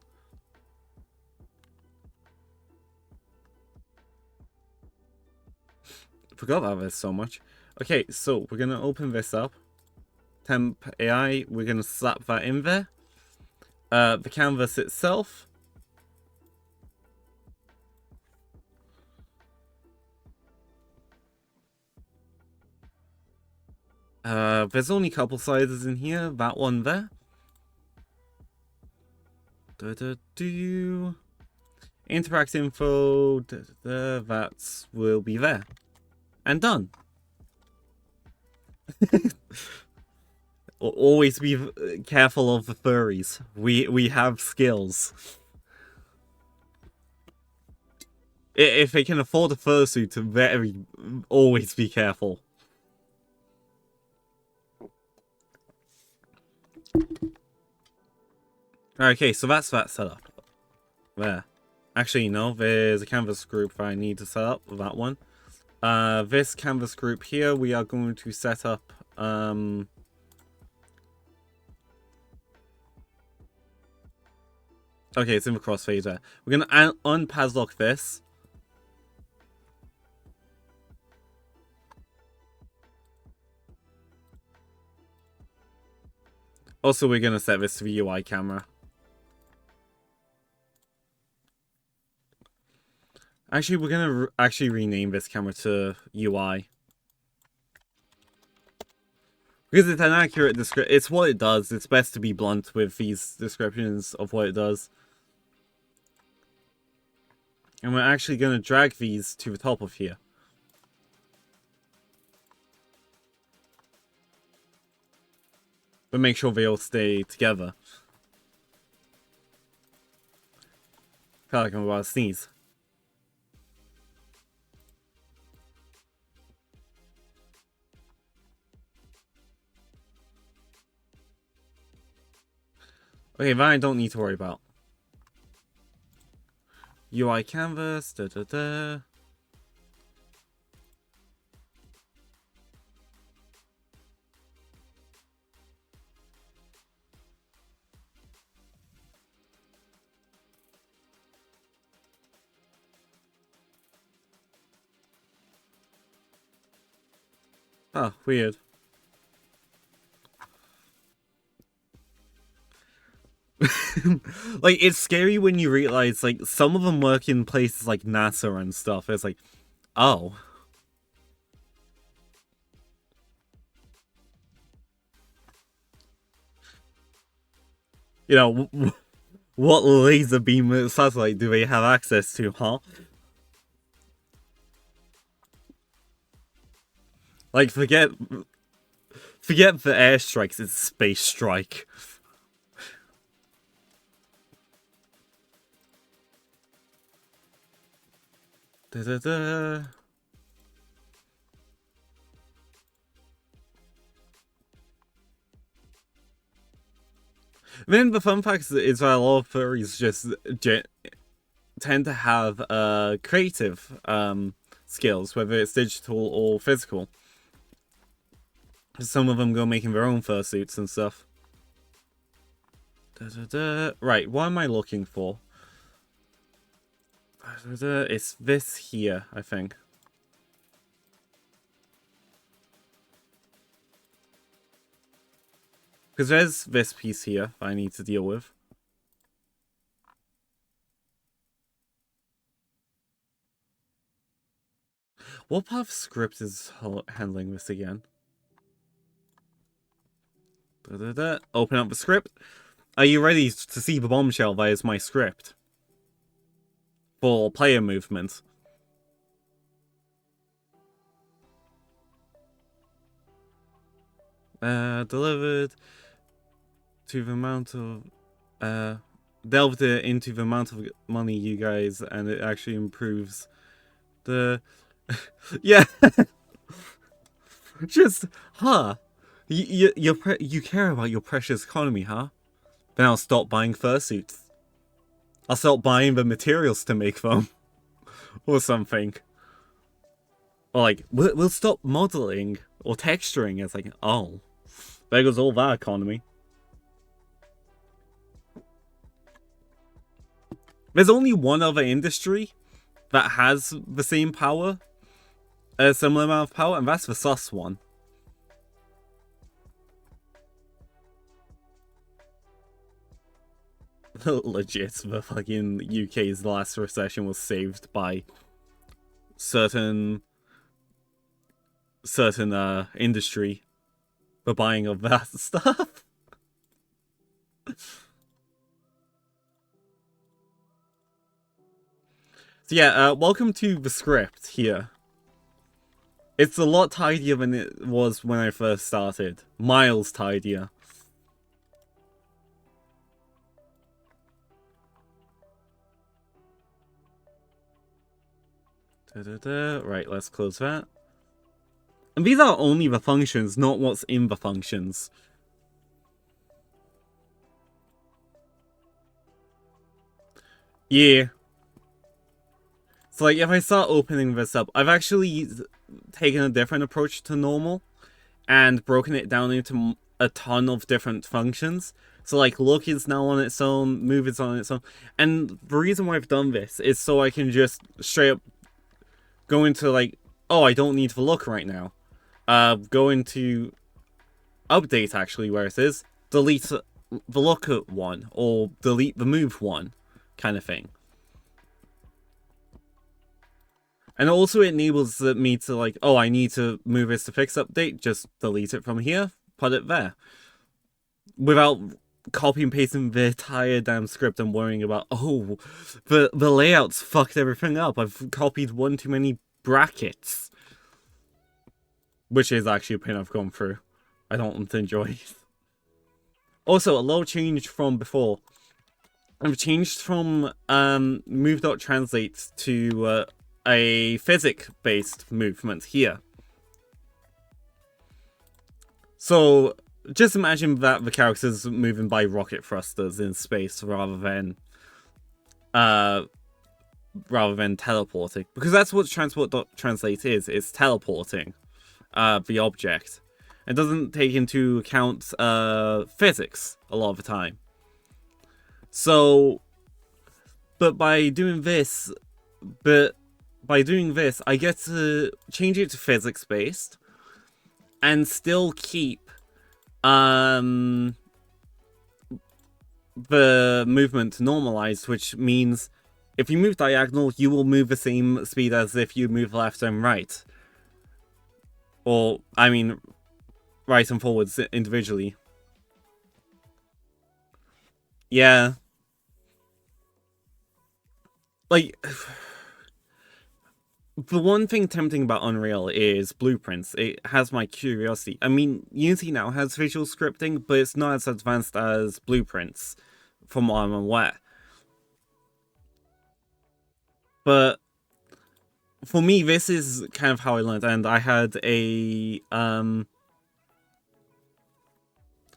A: Forgot about this so much. Okay, so we're gonna open this up. Temp AI, we're gonna slap that in there. The canvas itself. There's only a couple sizes in here. That one there. Interact info. That will be there. And done. Always be careful of the furries. We have skills. If they can afford a fursuit, always be careful. Okay, so that's that setup. There. Actually, no, there's a canvas group that I need to set up. That one. This canvas group here, we are going to set up. Okay, it's in the crossfader there. We're gonna unpadlock this. Also, we're gonna set this to the UI camera. Actually, we're gonna rename this camera to UI. Because it's an accurate description. It's what it does. It's best to be blunt with these descriptions of what it does. And we're actually going to drag these to the top of here. But make sure they all stay together. I feel like I'm about to sneeze. Okay, that I don't need to worry about. UI canvas, Oh, weird. Like, it's scary when you realize, like, some of them work in places like NASA and stuff. It's like, oh. You know, what laser beam satellite do they have access to, huh? Like, forget the airstrikes, it's space strike. Then the fun fact is that a lot of furries just tend to have creative skills, whether it's digital or physical. Some of them go making their own fursuits and stuff. Right, what am I looking for? It's this here, I think. Because there's this piece here that I need to deal with. What part of script is handling this again? Open up the script. Are you ready to see the bombshell that is my script? For player movement. delivered to the amount of delved it into the amount of money you guys, and it actually improves the yeah. Just you care about your precious economy, huh? Then I'll stop buying fursuits. I'll stop buying the materials to make them or something. Or like we'll stop modeling or texturing. It's like, oh, there goes all that economy. There's only one other industry that has the same power, a similar amount of power, and that's the sus one. Legit, the fucking UK's last recession was saved by certain industry, the buying of that stuff. So yeah, welcome to the script here. It's a lot tidier than it was when I first started. Miles tidier. Right, let's close that. And these are only the functions, not what's in the functions. Yeah. So like, if I start opening this up, I've actually taken a different approach to normal and broken it down into a ton of different functions. So like, look is now on its own, move is on its own. And the reason why I've done this is so I can just straight up go into like, oh, I don't need the look right now. Go into update actually where it is, delete the look one, or delete the move one, kind of thing. And also it enables me to like, oh, I need to move this to fix update, just delete it from here, put it there. Without copy and pasting the entire damn script and worrying about, oh, the layouts fucked everything up. I've copied one too many brackets. Which is actually a pain I've gone through. I don't enjoy it. Also, a little change from before. I've changed from move.translate to a physics-based movement here. So, just imagine that the character's moving by rocket thrusters in space rather than teleporting. Because that's what transport.translate is. It's teleporting the object. It doesn't take into account physics a lot of the time. So, by doing this, I get to change it to physics-based and still keep the movement normalized, which means if you move diagonal, you will move the same speed as if you move left and right. Or, I mean, right and forwards individually. Yeah. Like, the one thing tempting about Unreal is blueprints. It has my curiosity. I mean, Unity now has visual scripting, but it's not as advanced as blueprints, from what I'm aware. But for me, this is kind of how I learned, and I had a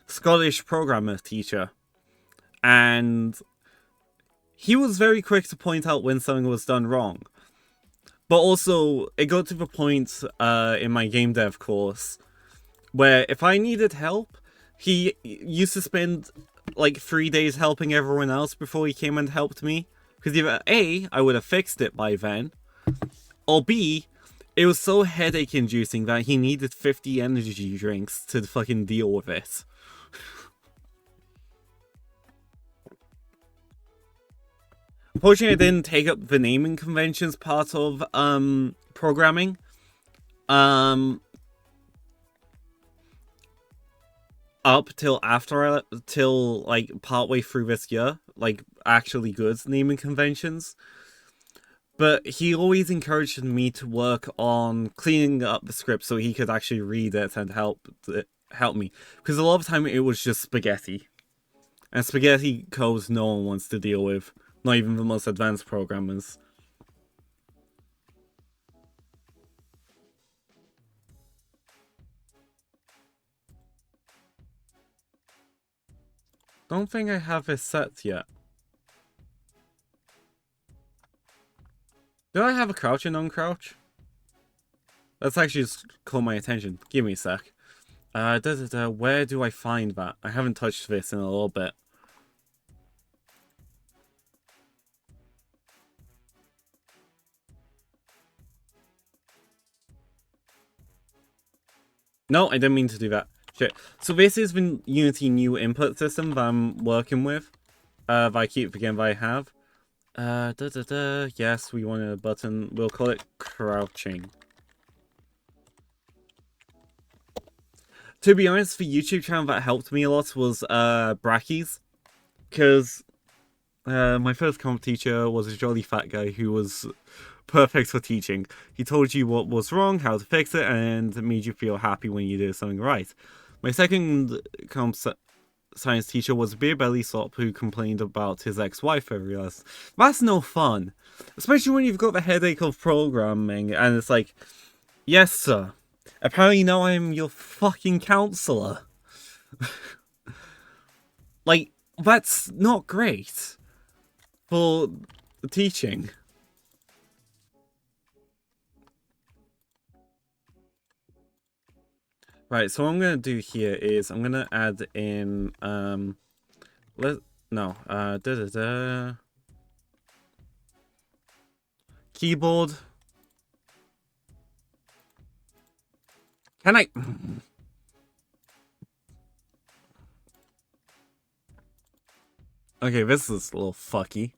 A: Scottish programmer teacher, and he was very quick to point out when something was done wrong. But also, it got to the point in my game dev course where if I needed help, he used to spend like 3 days helping everyone else before he came and helped me. Because either A, I would have fixed it by then, or B, it was so headache-inducing that he needed 50 energy drinks to fucking deal with it. Unfortunately, I didn't take up the naming conventions part of programming. Up till like partway through this year, like actually good naming conventions. But he always encouraged me to work on cleaning up the script so he could actually read it and help me. Because a lot of the time it was just spaghetti. And spaghetti codes no one wants to deal with. Not even the most advanced programmers. Don't think I have this set yet. Do I have a crouch and uncrouch? That's actually just caught my attention. Give me a sec. Where do I find that? I haven't touched this in a little bit. No, I didn't mean to do that. Shit. So this is the Unity new input system that I'm working with. That I keep forgetting that I have. Yes, we want a button. We'll call it crouching. To be honest, the YouTube channel that helped me a lot was Brackies. Because my first comp teacher was a jolly fat guy who was perfect for teaching. He told you what was wrong, how to fix it, and made you feel happy when you did something right. My second comp science teacher was a beer belly sop who complained about his ex-wife every last. That's no fun. Especially when you've got the headache of programming and it's like, yes sir, apparently now I'm your fucking counselor. Like, that's not great for teaching. Right, so what I'm gonna do here is I'm gonna add in keyboard. Can I? Okay, this is a little fucky.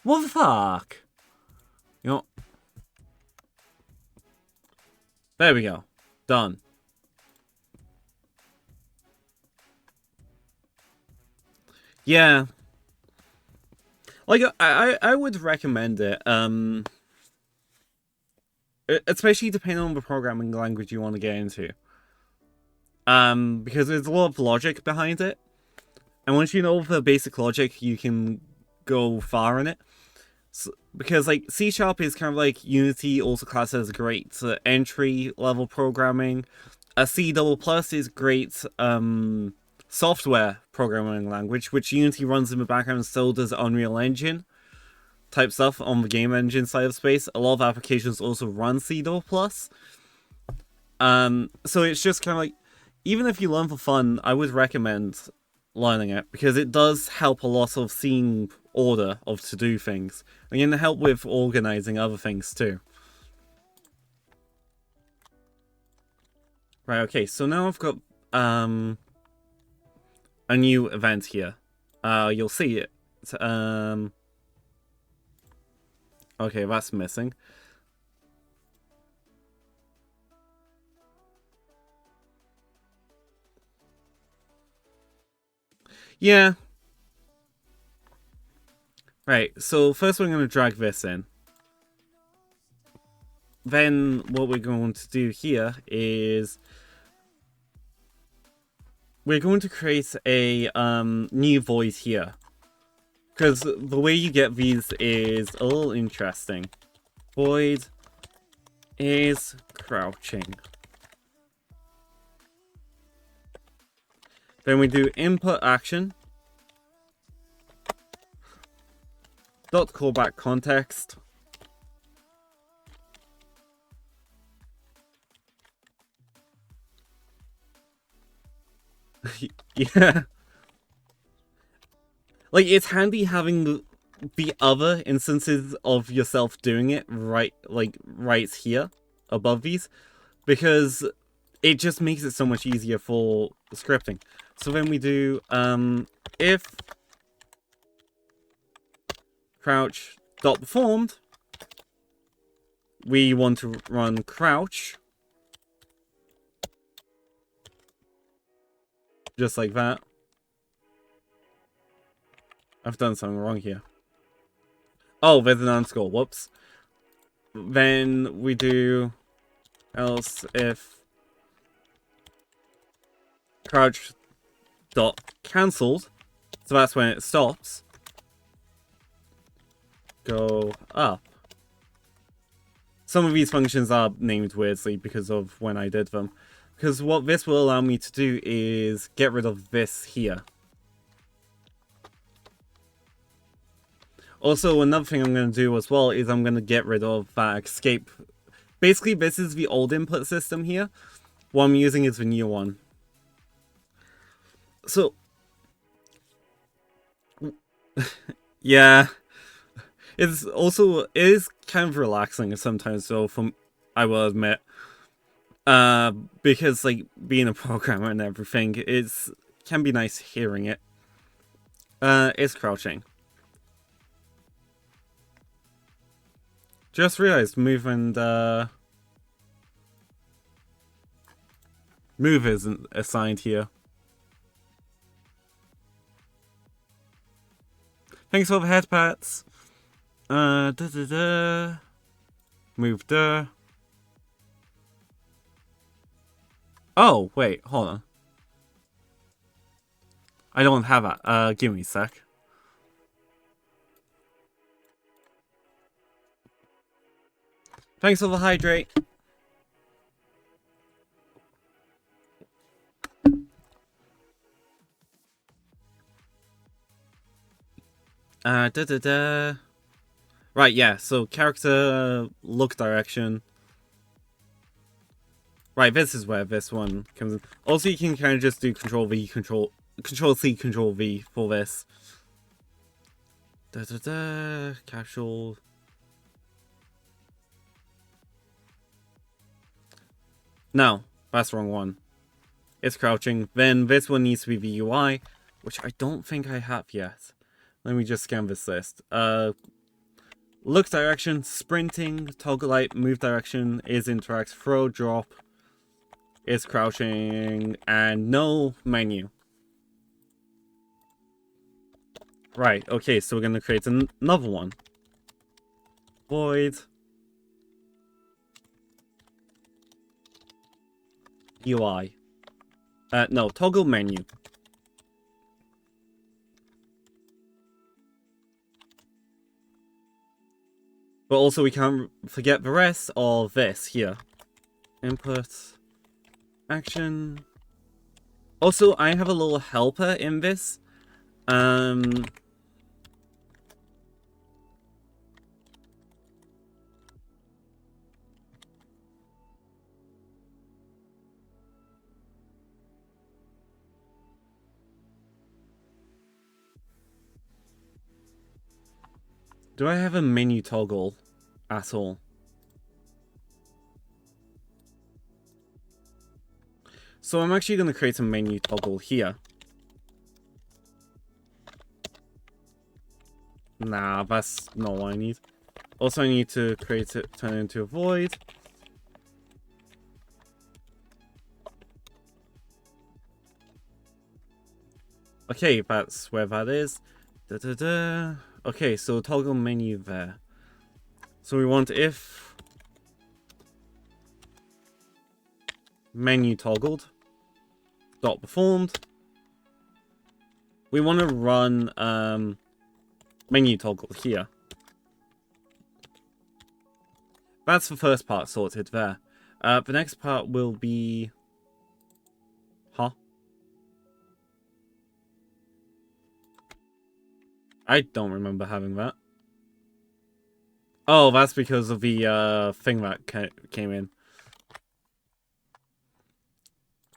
A: What the fuck? You know, there we go. Done. Yeah. Like, I would recommend it. Especially depending on the programming language you want to get into. Because there's a lot of logic behind it. And once you know the basic logic, you can go far in it. So, because like C# is kind of like Unity also classed as great entry level programming. C++ is great software programming language, which Unity runs in the background, and so does Unreal Engine type stuff on the game engine side of space. A lot of applications also run C++. So it's just kind of like, even if you learn for fun, I would recommend learning it because it does help a lot of seeing order of to do things. And can help with organizing other things too. Right, okay, so now I've got a new event here. You'll see it. Okay, that's missing. Yeah. Right, so first we're going to drag this in. Then what we're going to do here is we're going to create a new void here. Because the way you get these is a little interesting. Void is crouching. Then we do input action. Dot callback context. Yeah. Like, it's handy having the other instances of yourself doing it right here above these, because it just makes it so much easier for scripting. So then we do if crouch dot performed, we want to run crouch just like that. I've done something wrong here. Oh, there's an underscore. Whoops. then we do else if crouch dot cancelled, so that's when it stops. Go up. Some of these functions are named weirdly because of when I did them. Because what this will allow me to do is get rid of this here. Also, another thing I'm going to do as well is I'm going to get rid of that escape. Basically, this is the old input system here. What I'm using is the new one. So, yeah. It's also, it is kind of relaxing sometimes, though, I will admit. Because, like, being a programmer and everything, can be nice hearing it. It's crouching. Just realized move isn't assigned here. Thanks for the head pats. Move there. Oh, wait, hold on. I don't have that. Give me a sec. Thanks for the hydrate. Right, yeah, so character look direction. Right, this is where this one comes in. Also, you can kind of just do Control V, Control C, Control V for this. Casual. No, that's the wrong one. It's crouching. Then this one needs to be the UI, which I don't think I have yet. Let me just scan this list. Look direction, sprinting, toggle light, move direction, is interact, throw, drop, is crouching, and no menu. Right, okay, so we're gonna create another one. Void. UI. No, toggle menu. But also we can't forget the rest of this here. Input. Action. Also, I have a little helper in this. Do I have a menu toggle at all? So I'm actually going to create a menu toggle here. Nah, that's not what I need. Also, I need to turn it into a void. Okay, that's where that is. Okay, so toggle menu there. So we want if menu toggled dot performed. We want to run menu toggle here. That's the first part sorted there. The next part will be... Huh? I don't remember having that. Oh, that's because of the thing that came in.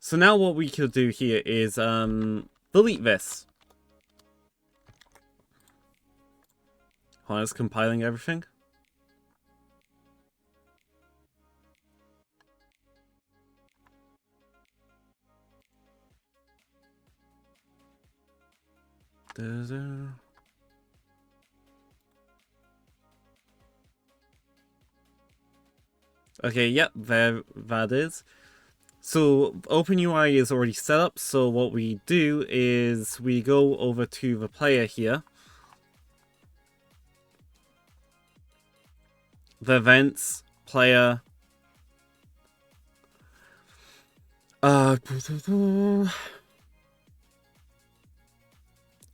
A: So now what we could do here is delete this. Hold on, it's compiling everything. Okay, yep, there that is. So OpenUI is already set up, so what we do is we go over to the player here. the events, player.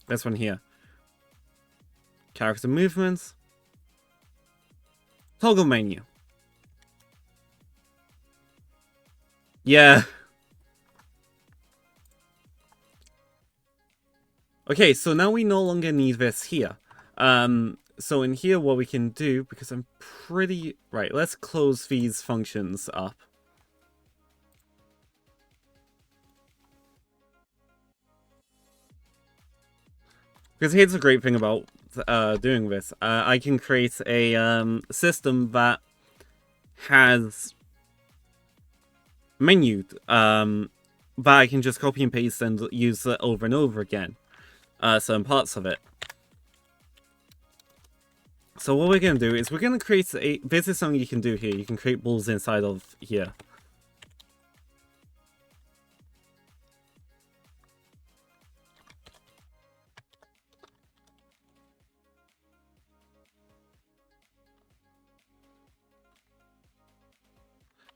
A: This one here. Character movements. Toggle menu. Yeah. Okay, so now we no longer need this here. So in here, what we can do, because I'm pretty... Right, let's close these functions up. Because here's the great thing about doing this. I can create a system that has menu that I can just copy and paste and use it over and over again. Certain parts of it. So what we're going to do is we're going to create a... This is something you can do here. You can create balls inside of here.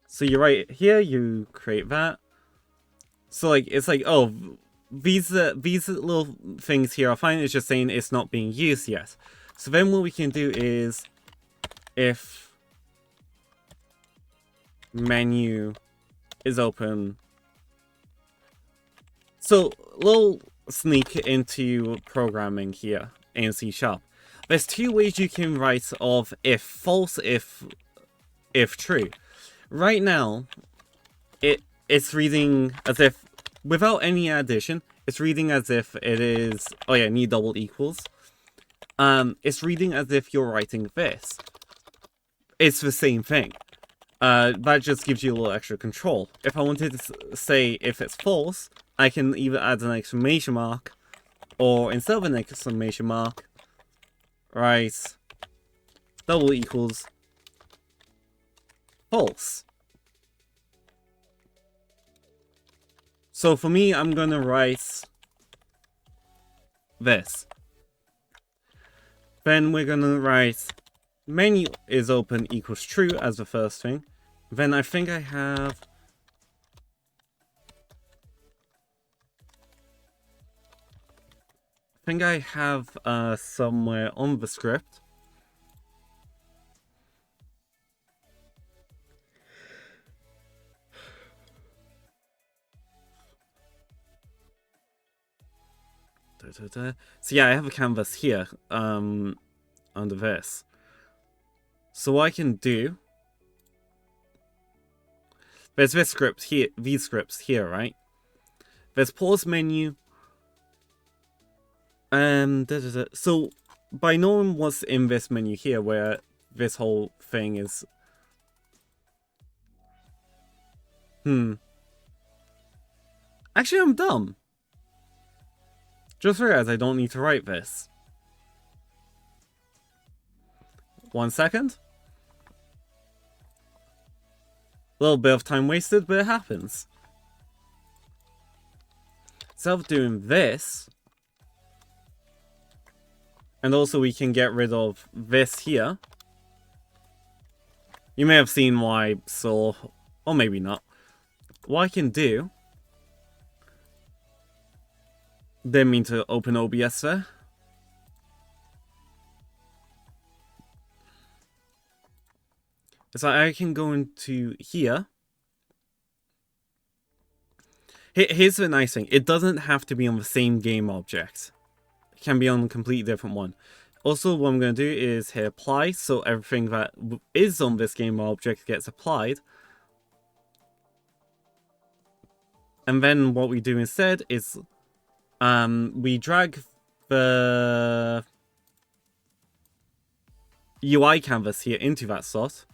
A: So you're right here, you create that. So like, it's like, oh, these little things here are fine. It's just saying it's not being used yet. So then what we can do is, if menu is open. So, little sneak into programming here in C#. There's two ways you can write of if false, if true. Right now, it's reading as if, without any addition, it's reading as if it is, oh yeah, need double equals. It's reading as if you're writing this. It's the same thing. That just gives you a little extra control. If I wanted to say if it's false, I can either add an exclamation mark, or instead of an exclamation mark, write double equals false. So for me, I'm gonna write this. Then we're gonna write menu is open equals true as the first thing. Then I think I have... somewhere on the script. So yeah, I have a canvas here, under this. So what I can do... There's this script here, these scripts here, right? There's pause menu. So, by knowing what's in this menu here, where this whole thing is... Actually, I'm dumb. Just realized I don't need to write this. 1 second. A little bit of time wasted, but it happens. Instead of doing this... And also we can get rid of this here. You may have seen why, so... Or maybe not. What I can do... Didn't mean to open OBS there. So I can go into here. Here's the nice thing. It doesn't have to be on the same game object. It can be on a completely different one. Also, what I'm going to do is hit apply, so everything that is on this game object gets applied. And then what we do instead is we drag the UI canvas here into that slot.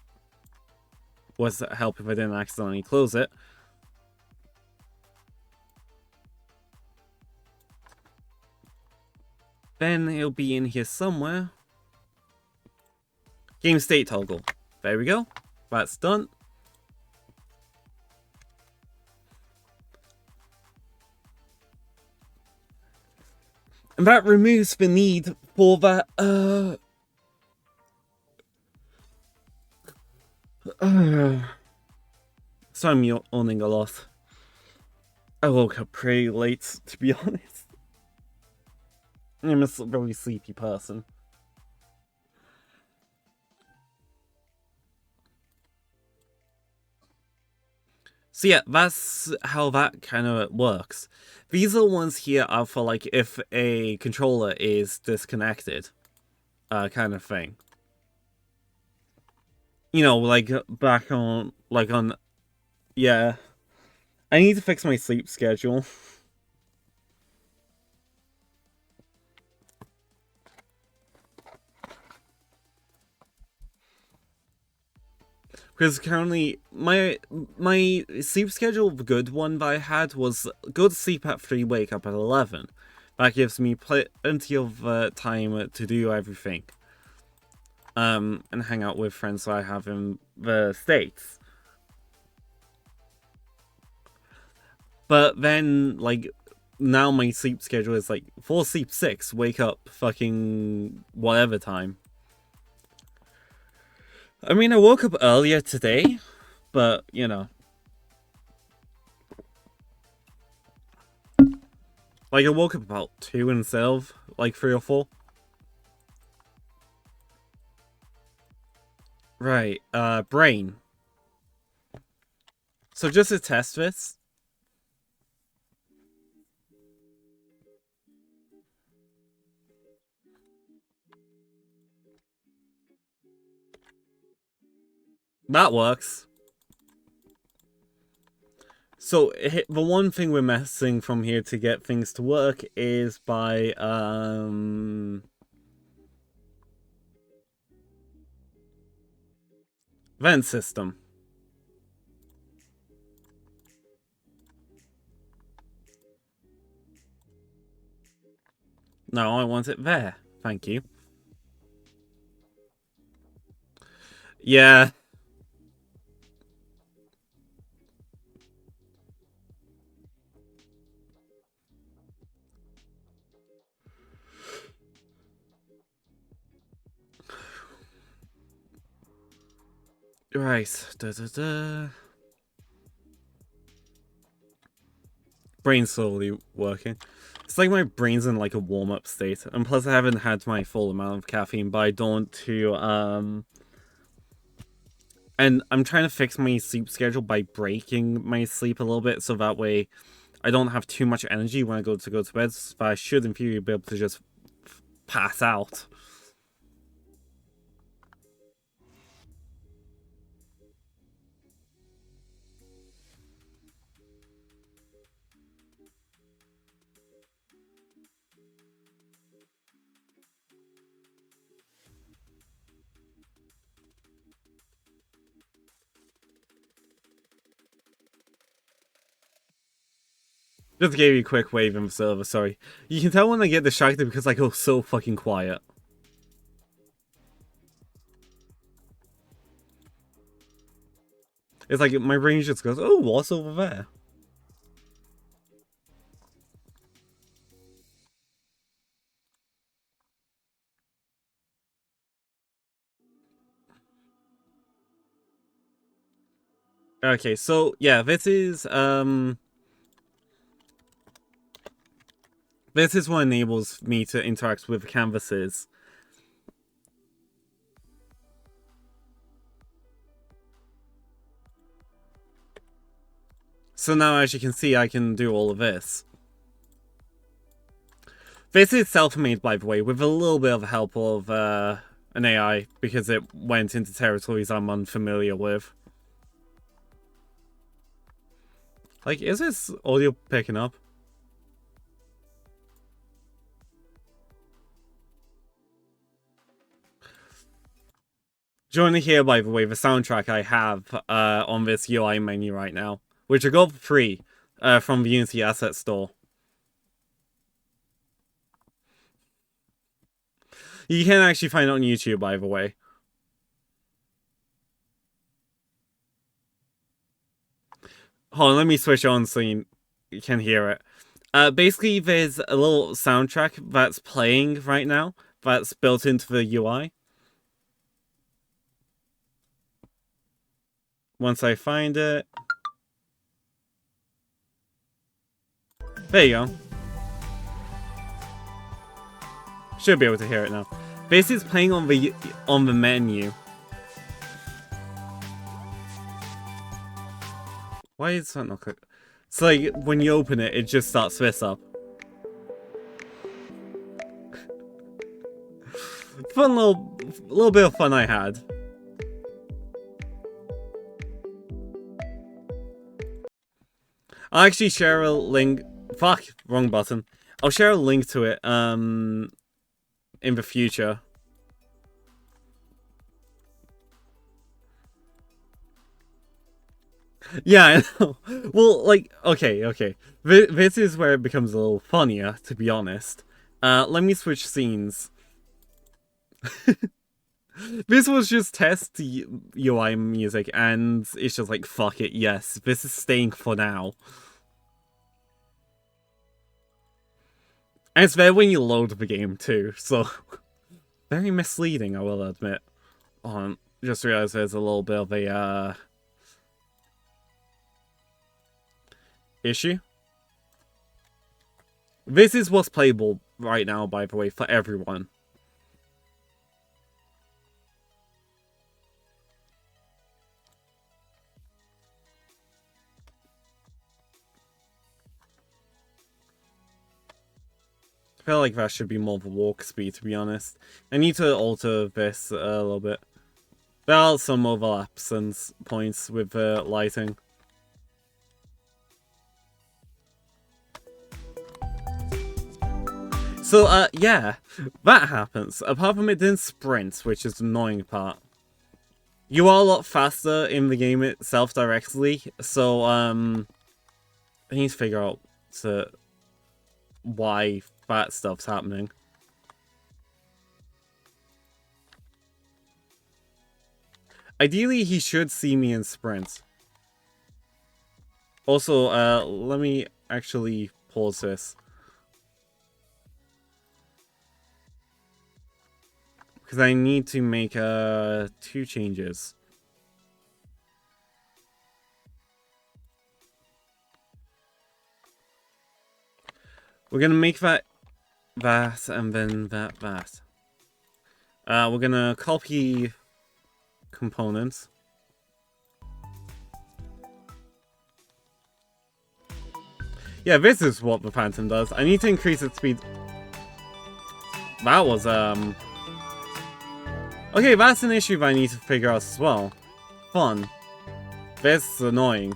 A: Was help if I didn't accidentally close it. Then it'll be in here somewhere. Game state toggle. There we go. That's done. And that removes the need for that, So I'm yawning a lot. I woke up pretty late, to be honest. I'm a very sleepy person. So yeah, that's how that kind of works. These are ones here are for like if a controller is disconnected, kind of thing. You know, like back on, yeah. I need to fix my sleep schedule. Because currently, my sleep schedule, the good one that I had, was go to sleep at 3, wake up at 11. That gives me plenty of time to do everything. And hang out with friends that I have in the States. But then, like, now my sleep schedule is like, fall asleep 6, wake up fucking whatever time. I mean, I woke up earlier today, but, you know. Like, I woke up about 2 instead of, like, 3 or 4. Right, brain. So just to test this. That works. So, the one thing we're messing from here to get things to work is by, vent system. No, I want it there. Thank you. Yeah. Right. Brain's slowly working. It's like my brain's in like a warm-up state. And plus I haven't had my full amount of caffeine, but I don't want to, And I'm trying to fix my sleep schedule by breaking my sleep a little bit, so that way I don't have too much energy when I go to bed, but I should in theory be able to just pass out. Just gave you a quick wave in the server, sorry. You can tell when I get distracted because I go so fucking quiet. It's like my brain just goes, oh, what's over there? Okay, so yeah, this is what enables me to interact with canvases. So now, as you can see, I can do all of this. This is self-made, by the way, with a little bit of help of an AI, because it went into territories I'm unfamiliar with. Like, is this audio picking up? Join here, by the way, the soundtrack I have on this UI menu right now, which I got for free from the Unity Asset Store. You can actually find it on YouTube, by the way. Hold on, let me switch on so you can hear it. Basically, there's a little soundtrack that's playing right now that's built into the UI. Once I find it. There you go. Should be able to hear it now. This is playing on the menu. Why is that not click? It's like when you open it, it just starts this up. Fun little bit of fun I had. I'll actually share a link. Fuck, wrong button. I'll share a link to it in the future. Yeah, I know. Well, like, okay. This is where it becomes a little funnier, to be honest. Let me switch scenes. This was just test UI music, and it's just like, fuck it, yes, this is staying for now. And it's there when you load the game, too, so... very misleading, I will admit. Just realized there's a little bit of a, issue. This is what's playable right now, by the way, for everyone. I feel like that should be more of a walk speed, to be honest. I need to alter this a little bit. There are some overlaps and points with lighting. So, yeah, that happens. Apart from it didn't sprint, which is the annoying part. You are a lot faster in the game itself directly, so, I need to figure out why that stuff's happening. Ideally, he should see me in sprint. Also, let me actually pause this. Because I need to make, 2 changes. We're gonna make that, and then that. We're gonna copy components. Yeah, this is what the Phantom does. I need to increase its speed. That was, okay, that's an issue that I need to figure out as well. Fun. This is annoying.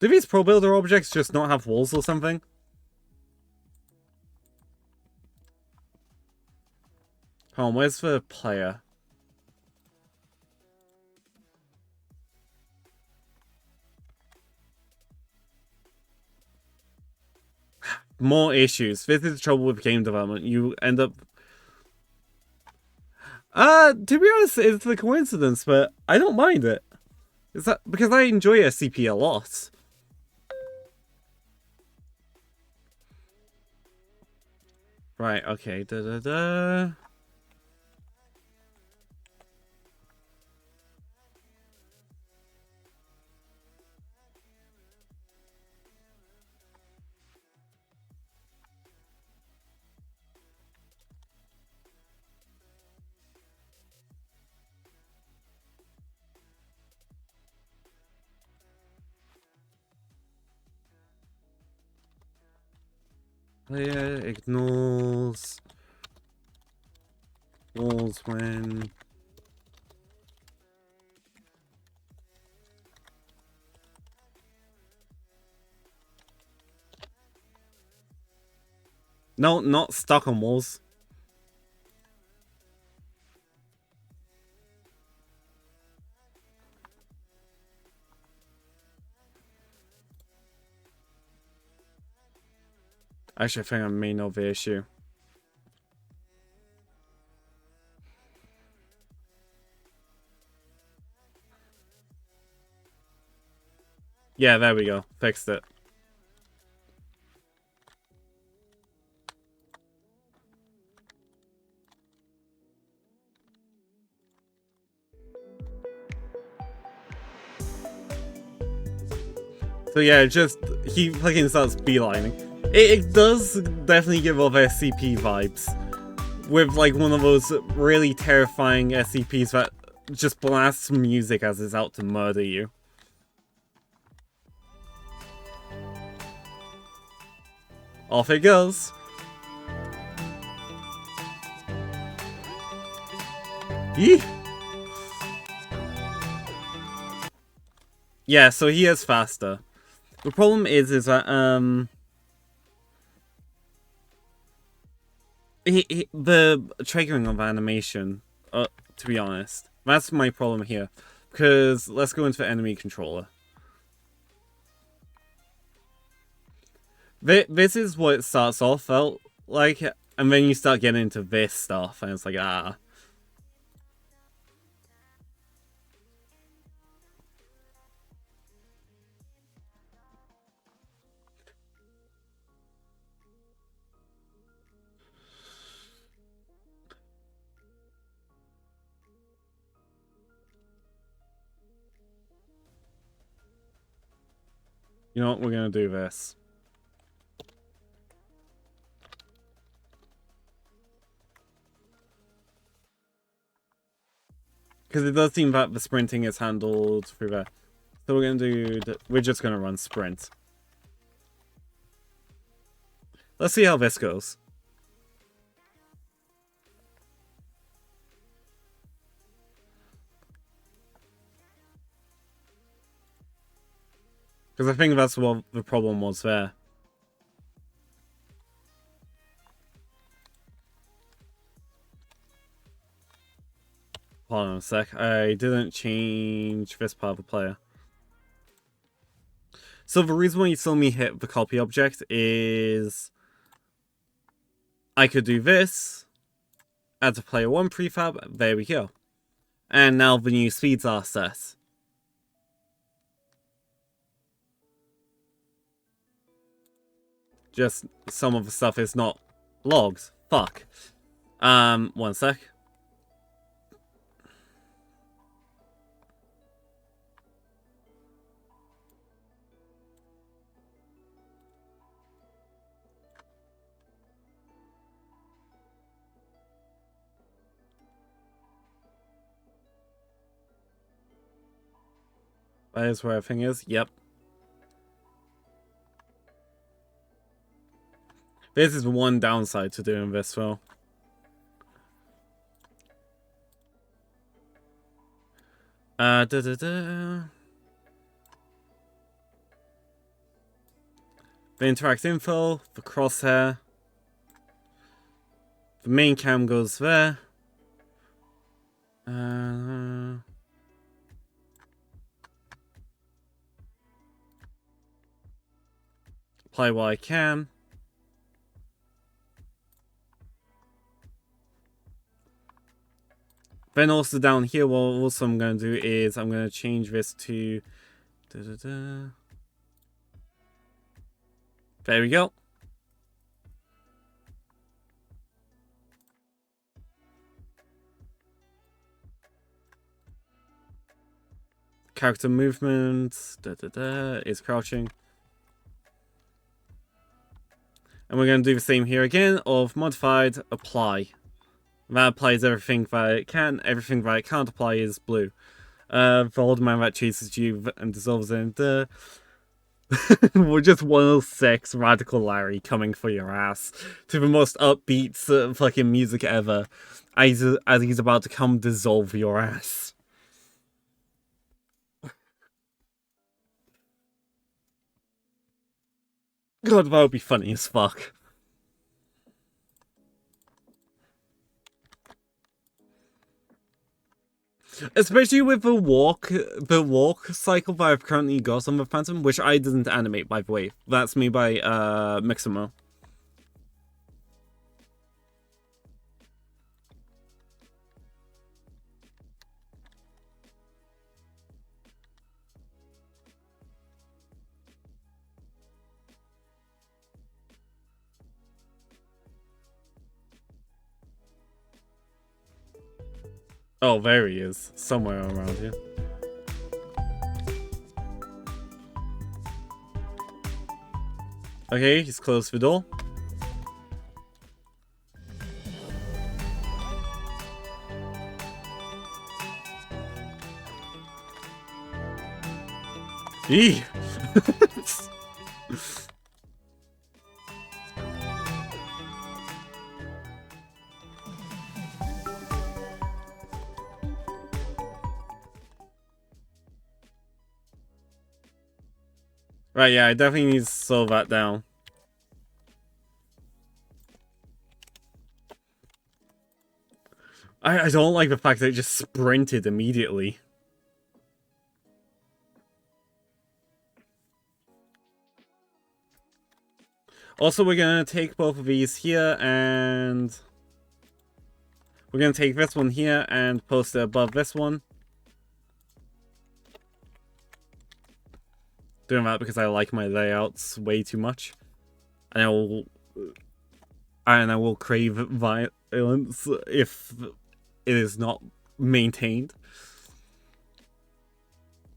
A: Do these Pro Builder objects just not have walls or something? Hold on, where's the player? More issues. This is the trouble with game development. You end up... to be honest, it's a coincidence, but I don't mind it. Is that because I enjoy SCP a lot? Right, okay. Player ignores walls when... No, not stuck on walls. Actually, I think I may know the issue. Yeah, there we go. Fixed it. So yeah, just he fucking starts beelining. It does definitely give off SCP vibes. With like one of those really terrifying SCPs that just blasts music as it's out to murder you. Off it goes. Yee! Yeah, so he is faster. The problem is that, the triggering of animation, to be honest, that's my problem here. Because, let's go into the enemy controller. This is what it starts off felt like, and then you start getting into this stuff, and it's like, ah. You know what, we're gonna do this. Because it does seem that the sprinting is handled through there. So we're gonna do, we're just gonna run sprint. Let's see how this goes. Because I think that's what the problem was there. Hold on a sec. I didn't change this part of the player. So the reason why you saw me hit the copy object is I could do this, add to player 1 prefab, there we go. And now the new speeds are set. Just some of the stuff is not logged. Fuck. 1 sec. That is where everything is. Yep. This is one downside to doing this, though. The interact info, the crosshair. The main cam goes there. Apply while I can. Then also down here, what also I'm going to do is I'm going to change this to... There we go. Character movement is crouching. And we're going to do the same here again of modified apply. That applies everything that it can, everything that it can't apply is blue. The old man that chases you and dissolves into... We're just 106 Radical Larry coming for your ass to the most upbeat fucking music ever as he's about to come dissolve your ass. God, that would be funny as fuck. Especially with the walk cycle that I've currently got on the Phantom, which I didn't animate, by the way. That's me by Mixamo. Oh, there he is. Somewhere around here. Okay, he's closed the door. Eee! Right, yeah, I definitely need to slow that down. I don't like the fact that it just sprinted immediately. Also, we're gonna take both of these here, and we're gonna take this one here and post it above this one. Doing that because I like my layouts way too much. And I will crave violence if it is not maintained.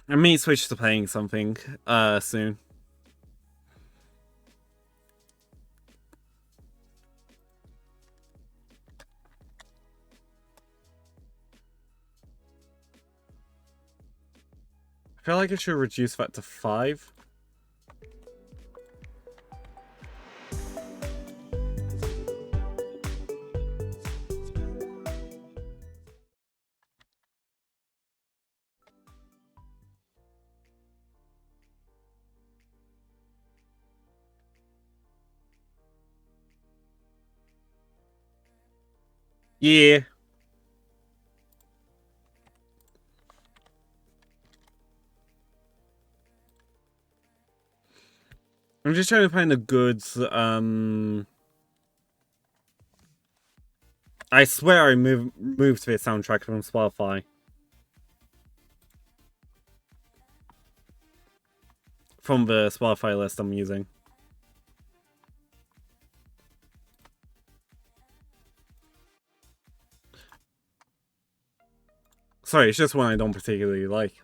A: I may switch to playing something soon. I feel like I should reduce that to 5. Yeah. I'm just trying to find a good, I swear I moved the soundtrack from Spotify. From the Spotify list I'm using. Sorry, it's just one I don't particularly like.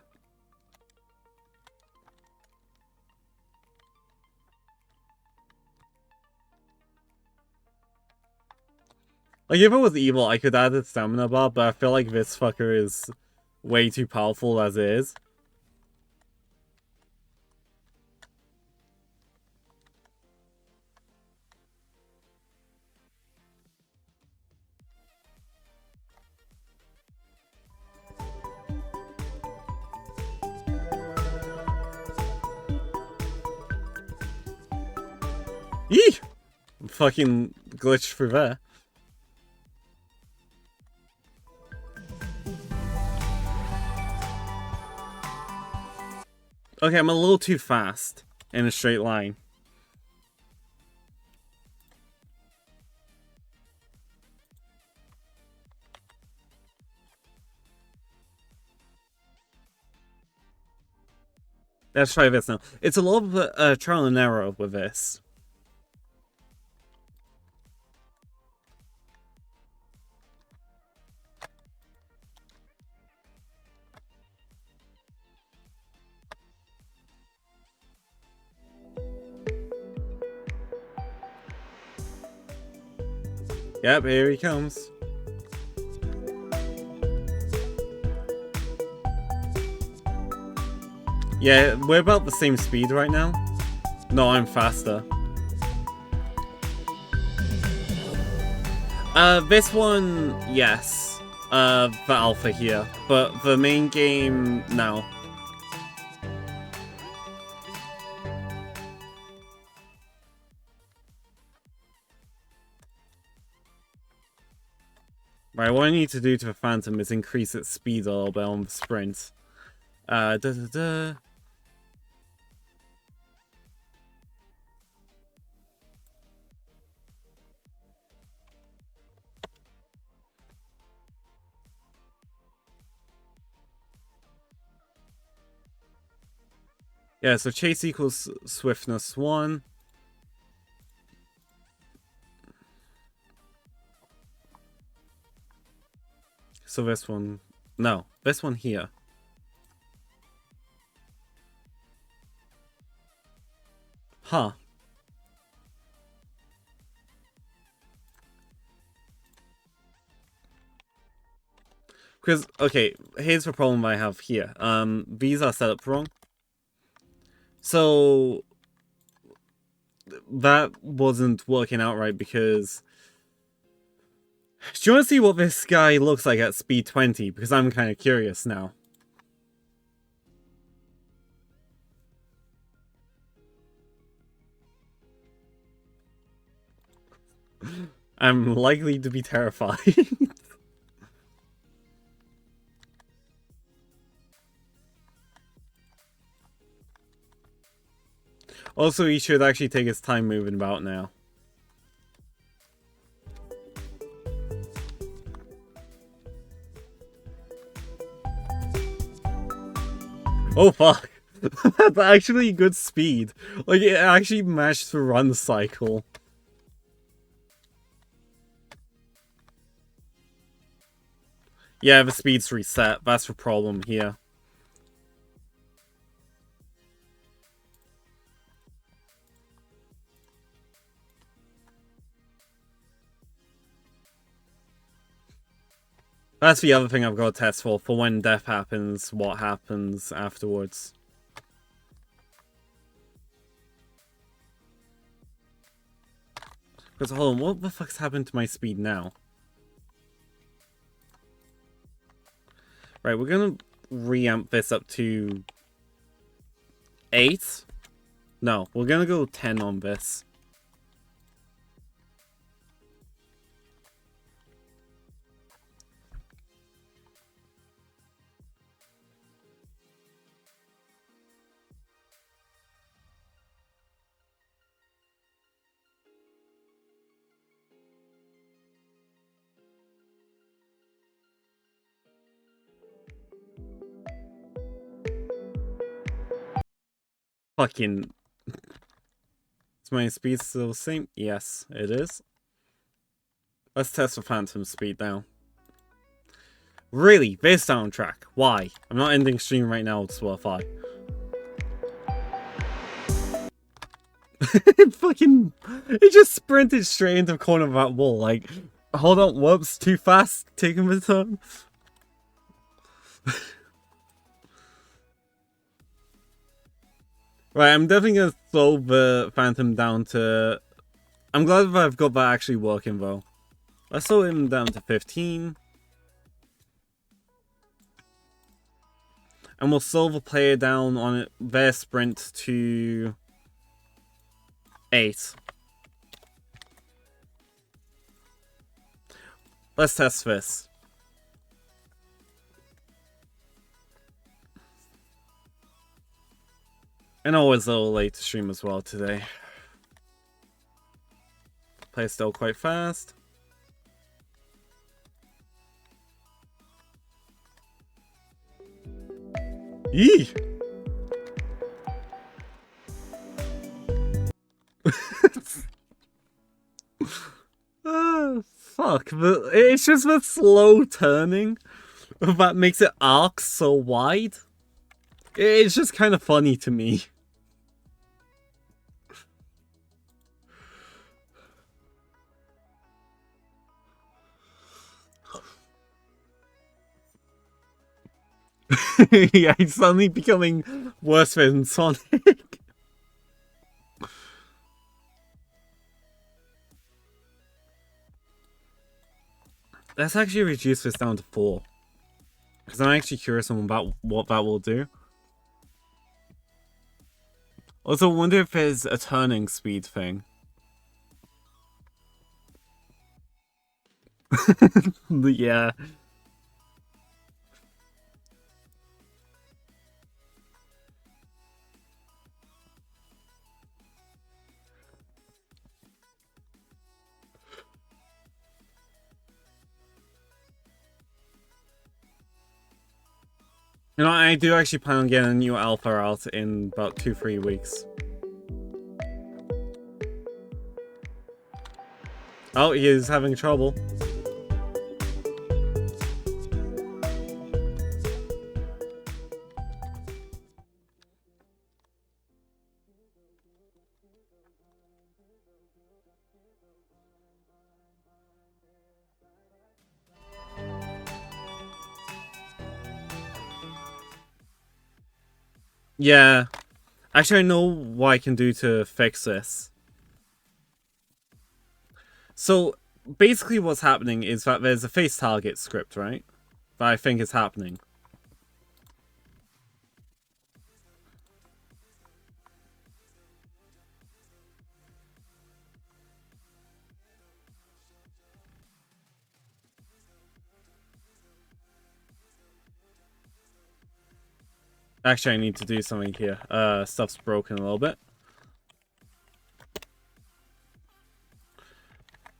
A: Like, if it was evil, I could add a stamina bar, but I feel like this fucker is way too powerful as it is. Yee! Fucking glitched through there. Okay, I'm a little too fast in a straight line. Let's try this now. It's a little bit trial and error with this. Yep, here he comes. Yeah, we're about the same speed right now. No, I'm faster. This one, yes. The alpha here. But the main game, no. Right, what I need to do to the Phantom is increase its speed a little bit on the sprint. Da da da. Yeah, so chase equals swiftness 1. So this one, no, this one here. Huh. Because, okay, here's the problem I have here. These are set up wrong. So, that wasn't working out right because... Do you want to see what this guy looks like at speed 20? Because I'm kind of curious now. I'm likely to be terrified. Also, he should actually take his time moving about now. Oh fuck. That's actually good speed. Like, it actually matched the run cycle. Yeah, the speed's reset. That's the problem here. That's the other thing I've got to test for when death happens, what happens afterwards. Because, hold on, what the fuck's happened to my speed now? Right, we're gonna reamp this up to 8? No, we're gonna go 10 on this. Fucking... Is my speed still the same? Yes, it is. Let's test the phantom speed now. Really? This soundtrack? Why? I'm not ending stream right now, it's worth I. It just sprinted straight into the corner of that wall, like, hold on, whoops, too fast, taking the turn. Right, I'm definitely gonna slow the Phantom down to... I'm glad that I've got that actually working, though. Let's slow him down to 15. And we'll slow the player down on it, their sprint to... 8. Let's test this. And always a little late to stream as well today. Play still quite fast. Yee! Fuck. It's just the slow turning that makes it arc so wide. It's just kind of funny to me. Yeah, he's suddenly becoming worse than Sonic. Let's actually reduce this down to 4. Because I'm actually curious about what that will do. Also, I wonder if there's a turning speed thing. Yeah. You know, I do actually plan on getting a new alpha out in about 2-3 weeks. Oh, he is having trouble. Yeah. Actually, I know what I can do to fix this. So, basically what's happening is that there's a face target script, right? That I think is happening. Actually, I need to do something here. Stuff's broken a little bit.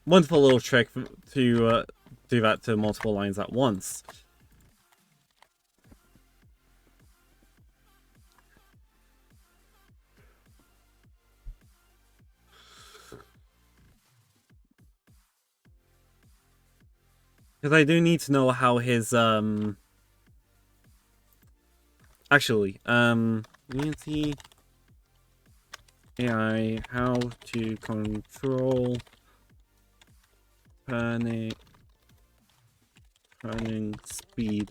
A: Wonderful little trick to do that to multiple lines at once. Because I do need to know how his, Actually, Unity AI, how to control turning speed.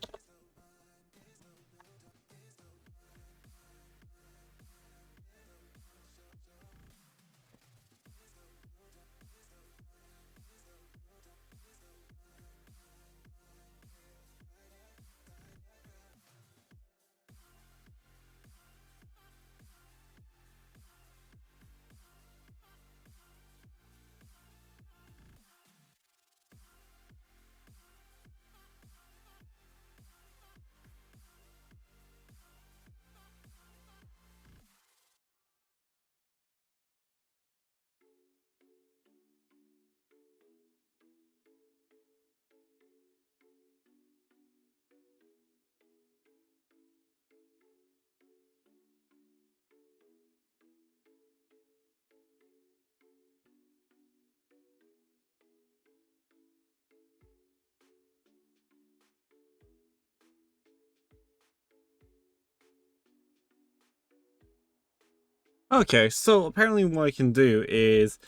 A: Okay, so apparently what I can do is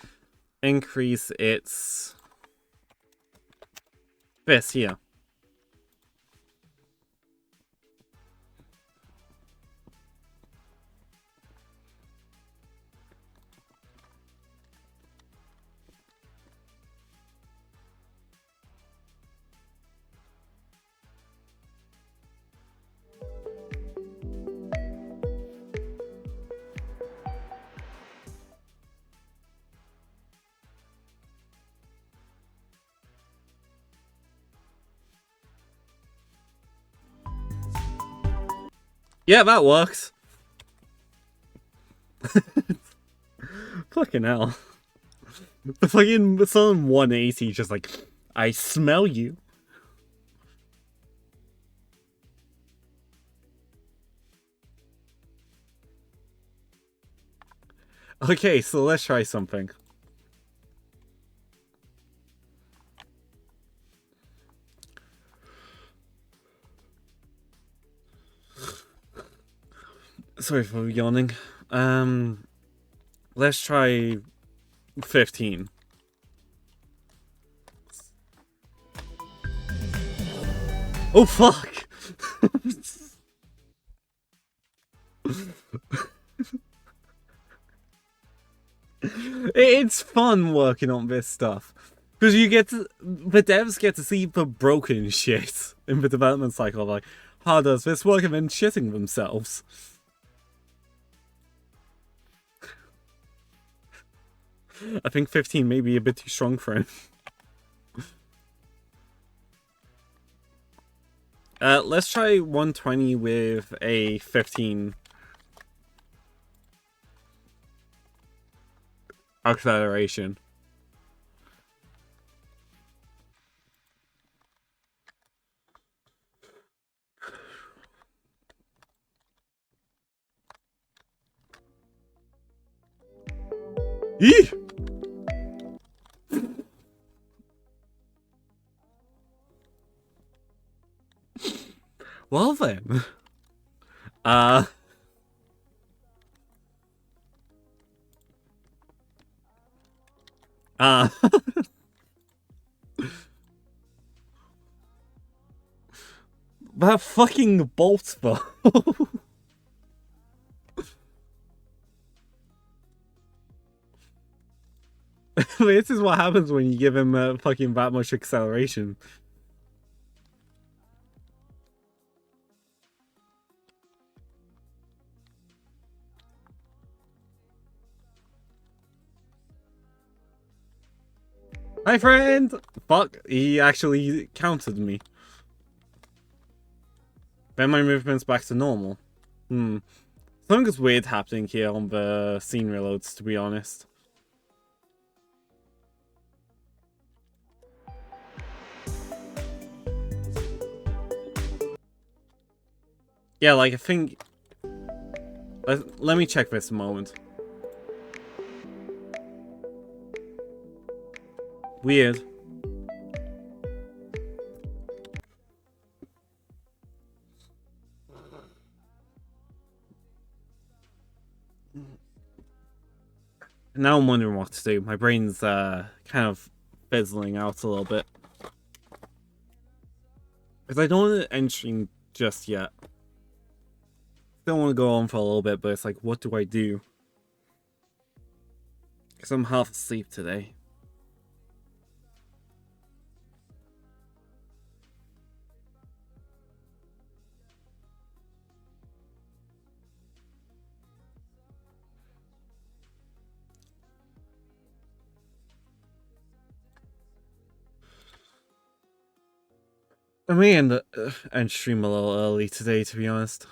A: increase its this here. Yeah, that works. Fucking hell. The fucking Sun 180 just like, I smell you. Okay, so let's try something. Sorry for yawning. Let's try 15. Oh fuck! It's fun working on this stuff. Because you get to, the devs get to see the broken shit in the development cycle. Like, how does this work? And then shitting themselves. I think 15 may be a bit too strong for him. Let's try 120 with a 15 acceleration. Eee! Well then. Uh... Uh... that fucking bolt though. This is what happens when you give him fucking that much acceleration. Hi, friend! Fuck, he actually countered me. Then my movement's back to normal. Something's weird happening here on the scene reloads, to be honest. Yeah, like, I think... Let me check this a moment. Weird. Now I'm wondering what to do. My brain's kind of fizzling out a little bit. Because I don't want to end stream just yet. Don't want to go on for a little bit, but it's like, what do I do? Because I'm half asleep today. I may end stream a little early today, to be honest.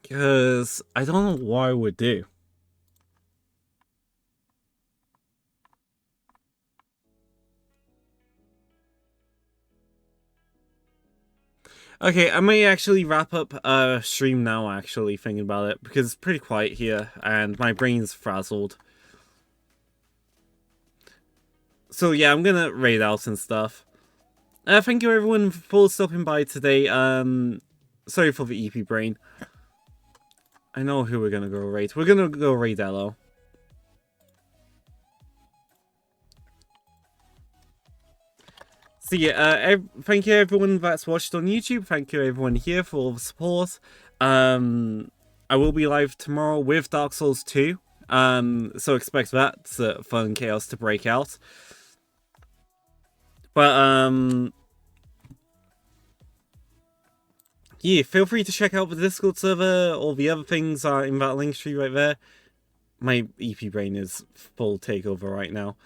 A: Because I don't know what I would do. Okay, I may actually wrap up stream now, actually, thinking about it, because it's pretty quiet here, and my brain's frazzled. So yeah, I'm gonna raid out and stuff. Thank you everyone for stopping by today. Sorry for the EP brain. I know who we're gonna go raid. We're gonna go raid Elo. So yeah, thank you everyone that's watched on YouTube. Thank you everyone here for all the support. I will be live tomorrow with Dark Souls 2. So expect that fun chaos to break out. But yeah, feel free to check out the Discord server. All the other things are in that link tree right there. My EP brain is full takeover right now.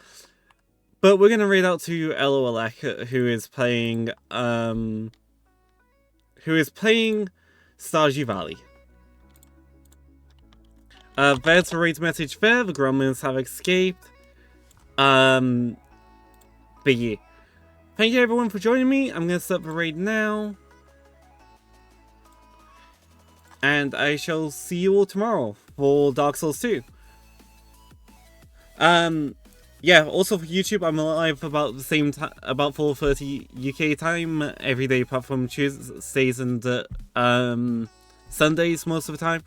A: But we're gonna raid out to Elolek, who is playing Stardew Valley. There's a raid message there. The Gremlins have escaped. But yeah, thank you everyone for joining me. I'm gonna start the raid now, and I shall see you all tomorrow for Dark Souls 2. Yeah, also for YouTube, I'm live about the same time, about 4:30 UK time every day, apart from Tuesdays and Sundays most of the time.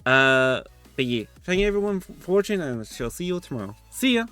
A: But yeah, thank you everyone for watching, and I shall see you all tomorrow. See ya!